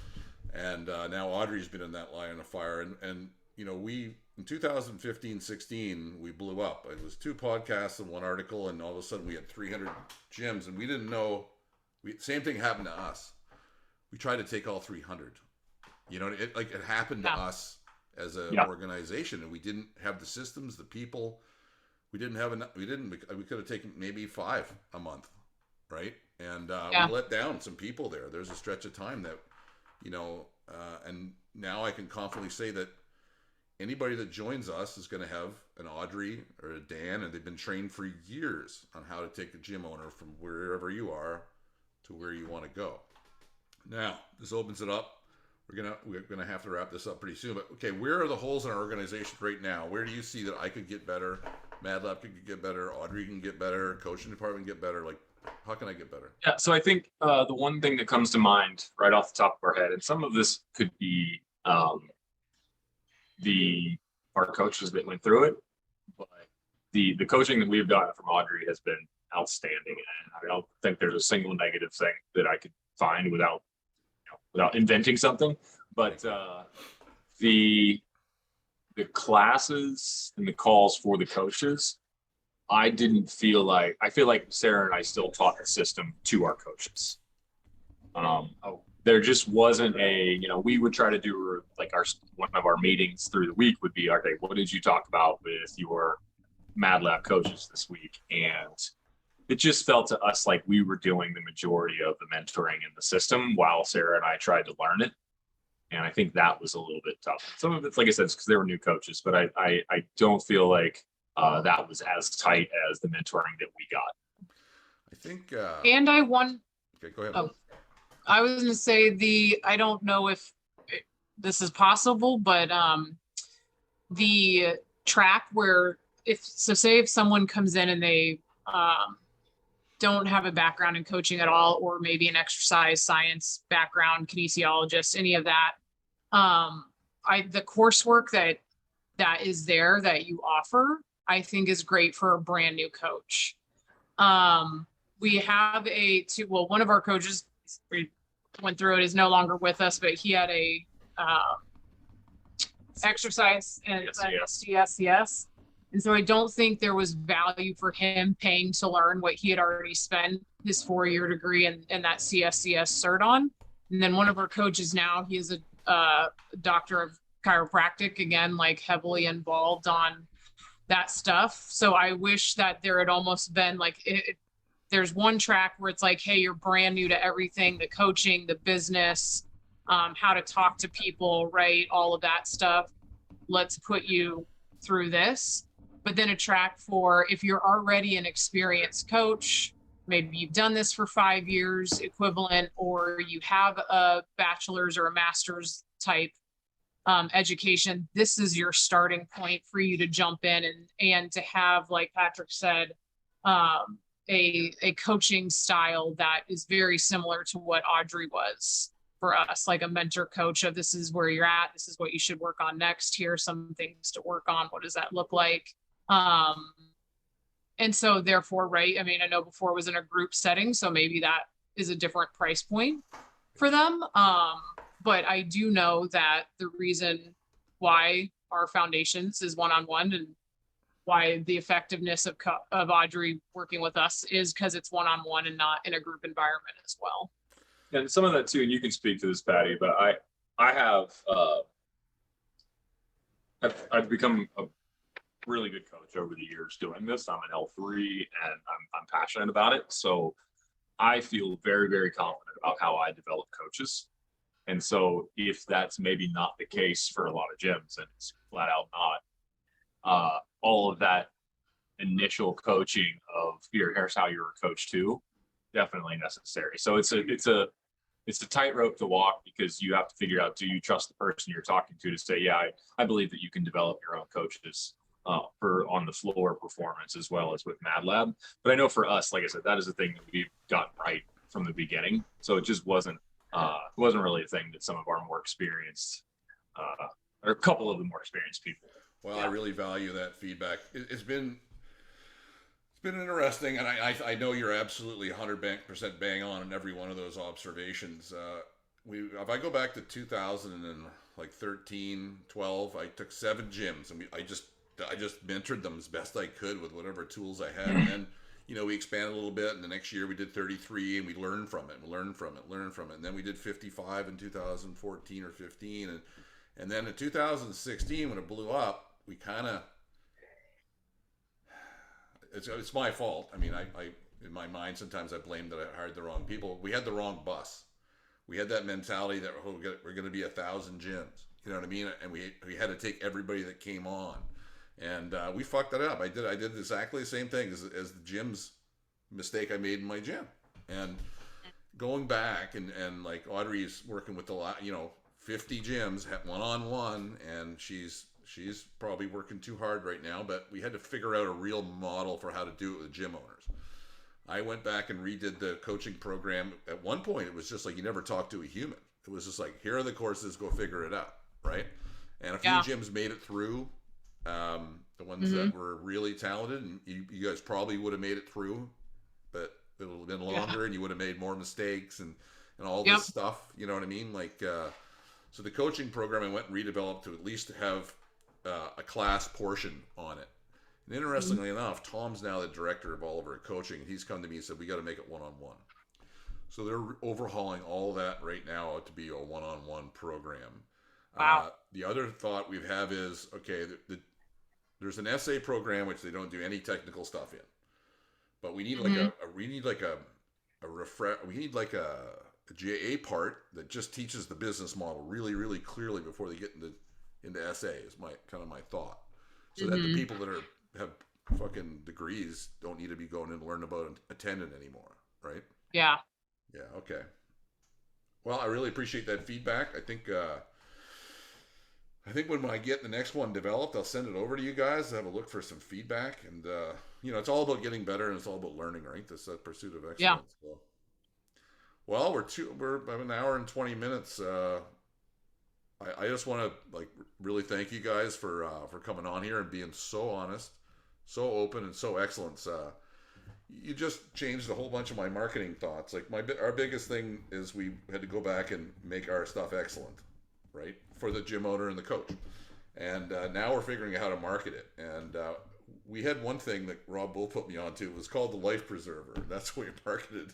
S1: And now Audrey's been in that line of fire. And you know, in 2015-16, we blew up. It was 2 podcasts and 1 article, and all of a sudden we had 300 gyms, and we didn't know. Same thing happened to us. We tried to take all 300. You know, it happened to us as an organization, and we didn't have the systems, the people. We didn't have enough. We could have taken maybe 5 a month, right? And we let down some people there. There's a stretch of time that, you know, and now I can confidently say that anybody that joins us is going to have an Audrey or a Dan, and they've been trained for years on how to take a gym owner from wherever you are to where you want to go. Now, this opens it up. We're gonna have to wrap this up pretty soon. But okay, where are the holes in our organization right now? Where do you see that I could get better? Madlab could get better. Audrey can get better. Coaching department can get better. Like, how can I get better?
S3: Yeah, so I think the one thing that comes to mind right off the top of our head, and some of this could be our coaches that went through it, but the coaching that we've gotten from Audrey has been outstanding, and I don't think there's a single negative thing that I could find without inventing something. But the classes and the calls for the coaches, I feel like Sarah and I still taught the system to our coaches. There just wasn't we would try to do like one of our meetings through the week would be, okay, what did you talk about with your Madlab coaches this week? And it just felt to us like we were doing the majority of the mentoring in the system while Sarah and I tried to learn it. And I think that was a little bit tough. Some of it's, like I said, it's because they were new coaches, but I don't feel like that was as tight as the mentoring that we got.
S1: I think.
S2: And I won.
S1: Okay, go ahead.
S2: Oh, I was going to say I don't know if this is possible, but the track where say if someone comes in and they don't have a background in coaching at all, or maybe an exercise science background, kinesiologist, any of that, the coursework that is there that you offer, I think is great for a brand new coach. We have one of our coaches, we went through it, is no longer with us, but he had a exercise and CSCS. And so I don't think there was value for him paying to learn what he had already spent his 4-year degree and that CSCS cert on. And then one of our coaches now, he is a doctor of chiropractic, again, like heavily involved on that stuff. So I wish that there had almost been like, there's one track where it's like, hey, you're brand new to everything, the coaching, the business, how to talk to people, right? All of that stuff. Let's put you through this. But then a track for if you're already an experienced coach, maybe you've done this for 5 years equivalent, or you have a bachelor's or a master's type education, this is your starting point for you to jump in and to have, like Patrick said, a coaching style that is very similar to what Audrey was for us, like a mentor coach of this is where you're at, this is what you should work on next, here are some things to work on, what does that look like? And so therefore, right, I mean, I know before it was in a group setting, so maybe that is a different price point for them. But I do know that the reason why our foundations is one-on-one and why the effectiveness of Audrey working with us is because it's one-on-one and not in a group environment as well.
S3: And some of that too, and you can speak to this, Patty, but I've become a really good coach over the years doing this. I'm an L3 and I'm passionate about it. So I feel very, very confident about how I develop coaches. And so if that's maybe not the case for a lot of gyms, and it's flat out not, all of that initial coaching of here's how you're a coach too, definitely necessary. So it's a tightrope to walk, because you have to figure out, do you trust the person you're talking to say, yeah, I believe that you can develop your own coaches for on the floor performance as well as with Madlab. But I know for us, like I said, that is a thing that we've gotten right from the beginning. So it just wasn't really a thing that some of our more experienced or a couple of the more experienced people.
S1: Well, yeah. I really value that feedback. It's been interesting, and I know you're absolutely 100% bang on in every one of those observations. If I go back to 2013, 12, I took 7 gyms, and I just mentored them as best I could with whatever tools I had, and then we expanded a little bit, and the next year we did 33, and we learned from it, and then we did 55 in 2014 or 15, and then in 2016 when it blew up, we kind of. It's my fault. I mean, I in my mind sometimes I blame that I hired the wrong people. We had the wrong bus. We had that mentality that we're going to be 1,000 gyms. You know what I mean? And we had to take everybody that came on, and we fucked that up. I did exactly the same thing as the gym's mistake I made in my gym. And going back and like Audrey's working with 50 gyms one-on-one, and she's probably working too hard right now, but we had to figure out a real model for how to do it with gym owners. I went back and redid the coaching program. At one point, it was just like you never talked to a human. It was just like, here are the courses, go figure it out, right? And a few gyms made it through, the ones that were really talented, and you guys probably would have made it through, but it would have been longer, and you would have made more mistakes and all this stuff. You know what I mean? Like, So the coaching program I went and redeveloped to at least have a class portion on it. And interestingly enough, Tom's now the director of all of our coaching. He's come to me and said, we got to make it one-on-one. So they're overhauling all that right now to be a one-on-one program.
S2: Wow.
S1: The other thought we have is, okay, there's an essay program which they don't do any technical stuff in, but we need like a GA part that just teaches the business model really, really clearly before they get into essay is my thought. So that the people that have fucking degrees don't need to be going and learn about attendant anymore, right?
S2: Yeah.
S1: Yeah. Okay. Well, I really appreciate that feedback. I think when I get the next one developed, I'll send it over to you guys to have a look for some feedback. And it's all about getting better and it's all about learning, right? This pursuit of excellence.
S2: Yeah.
S1: So, well, we're about an hour and 20 minutes. I just want to really thank you guys for coming on here and being so honest, so open, and so excellent. You just changed a whole bunch of my marketing thoughts. Our biggest thing is we had to go back and make our stuff excellent, right, for the gym owner and the coach. And now we're figuring out how to market it. And we had one thing that Rob Bull put me onto. It was called the Life Preserver. That's what we marketed.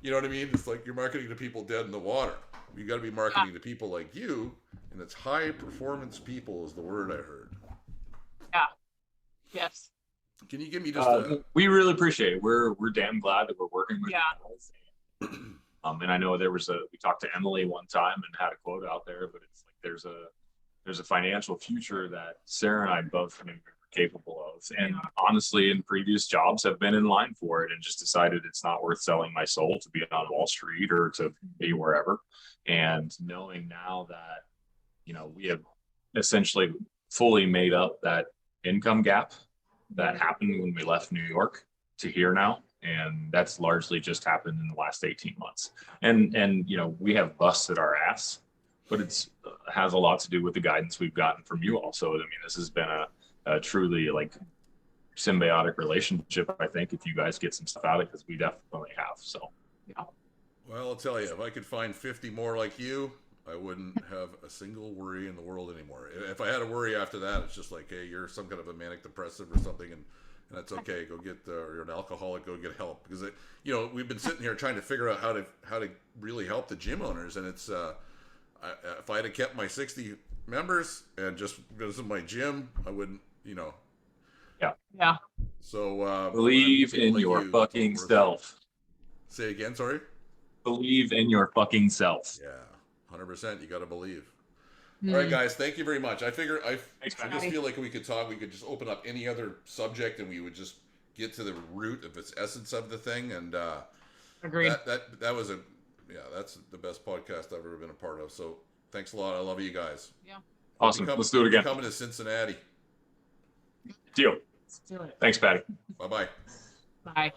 S1: You know what I mean? It's like you're marketing to people dead in the water. You got to be marketing to people like you, and it's high performance people is the word I heard.
S2: Yeah. Yes.
S1: Can you give me just
S3: we really appreciate it. We're damn glad that we're working with you guys. And I know we talked to Emily one time and had a quote out there, but it's like there's a financial future that Sarah and I both are capable of. And honestly, in previous jobs have been in line for it and just decided it's not worth selling my soul to be on Wall Street or to be wherever. And knowing now that, we have essentially fully made up that income gap that happened when we left New York to here now. And that's largely just happened in the last 18 months. And we have busted our ass, but has a lot to do with the guidance we've gotten from you all. So, I mean, this has been a truly symbiotic relationship, I think, if you guys get some stuff out of it, because we definitely have. So, yeah.
S1: Well, I'll tell you, if I could find 50 more like you, I wouldn't have a single worry in the world anymore. If I had a worry after that, it's just like, hey, you're some kind of a manic depressive or something, and that's okay. Go get, or you're an alcoholic, go get help. Because we've been sitting here trying to figure out how to really help the gym owners, and it's if I had kept my 60 members and just because of my gym, I wouldn't,
S2: Yeah.
S1: So
S3: believe in your fucking self.
S1: Say again, sorry.
S3: Believe in your fucking self.
S1: Yeah. 100%. You got to believe. All right, guys. Thank you very much. I just feel like we could just open up any other subject and we would just get to the root of its essence of the thing. And
S2: agreed.
S1: That was that's the best podcast I've ever been a part of. So thanks a lot. I love you guys.
S2: Yeah.
S3: Awesome. Let's do it again.
S1: Coming to Cincinnati.
S3: Deal.
S2: Let's do it.
S3: Thanks, Patty.
S1: Bye-bye.
S2: Bye.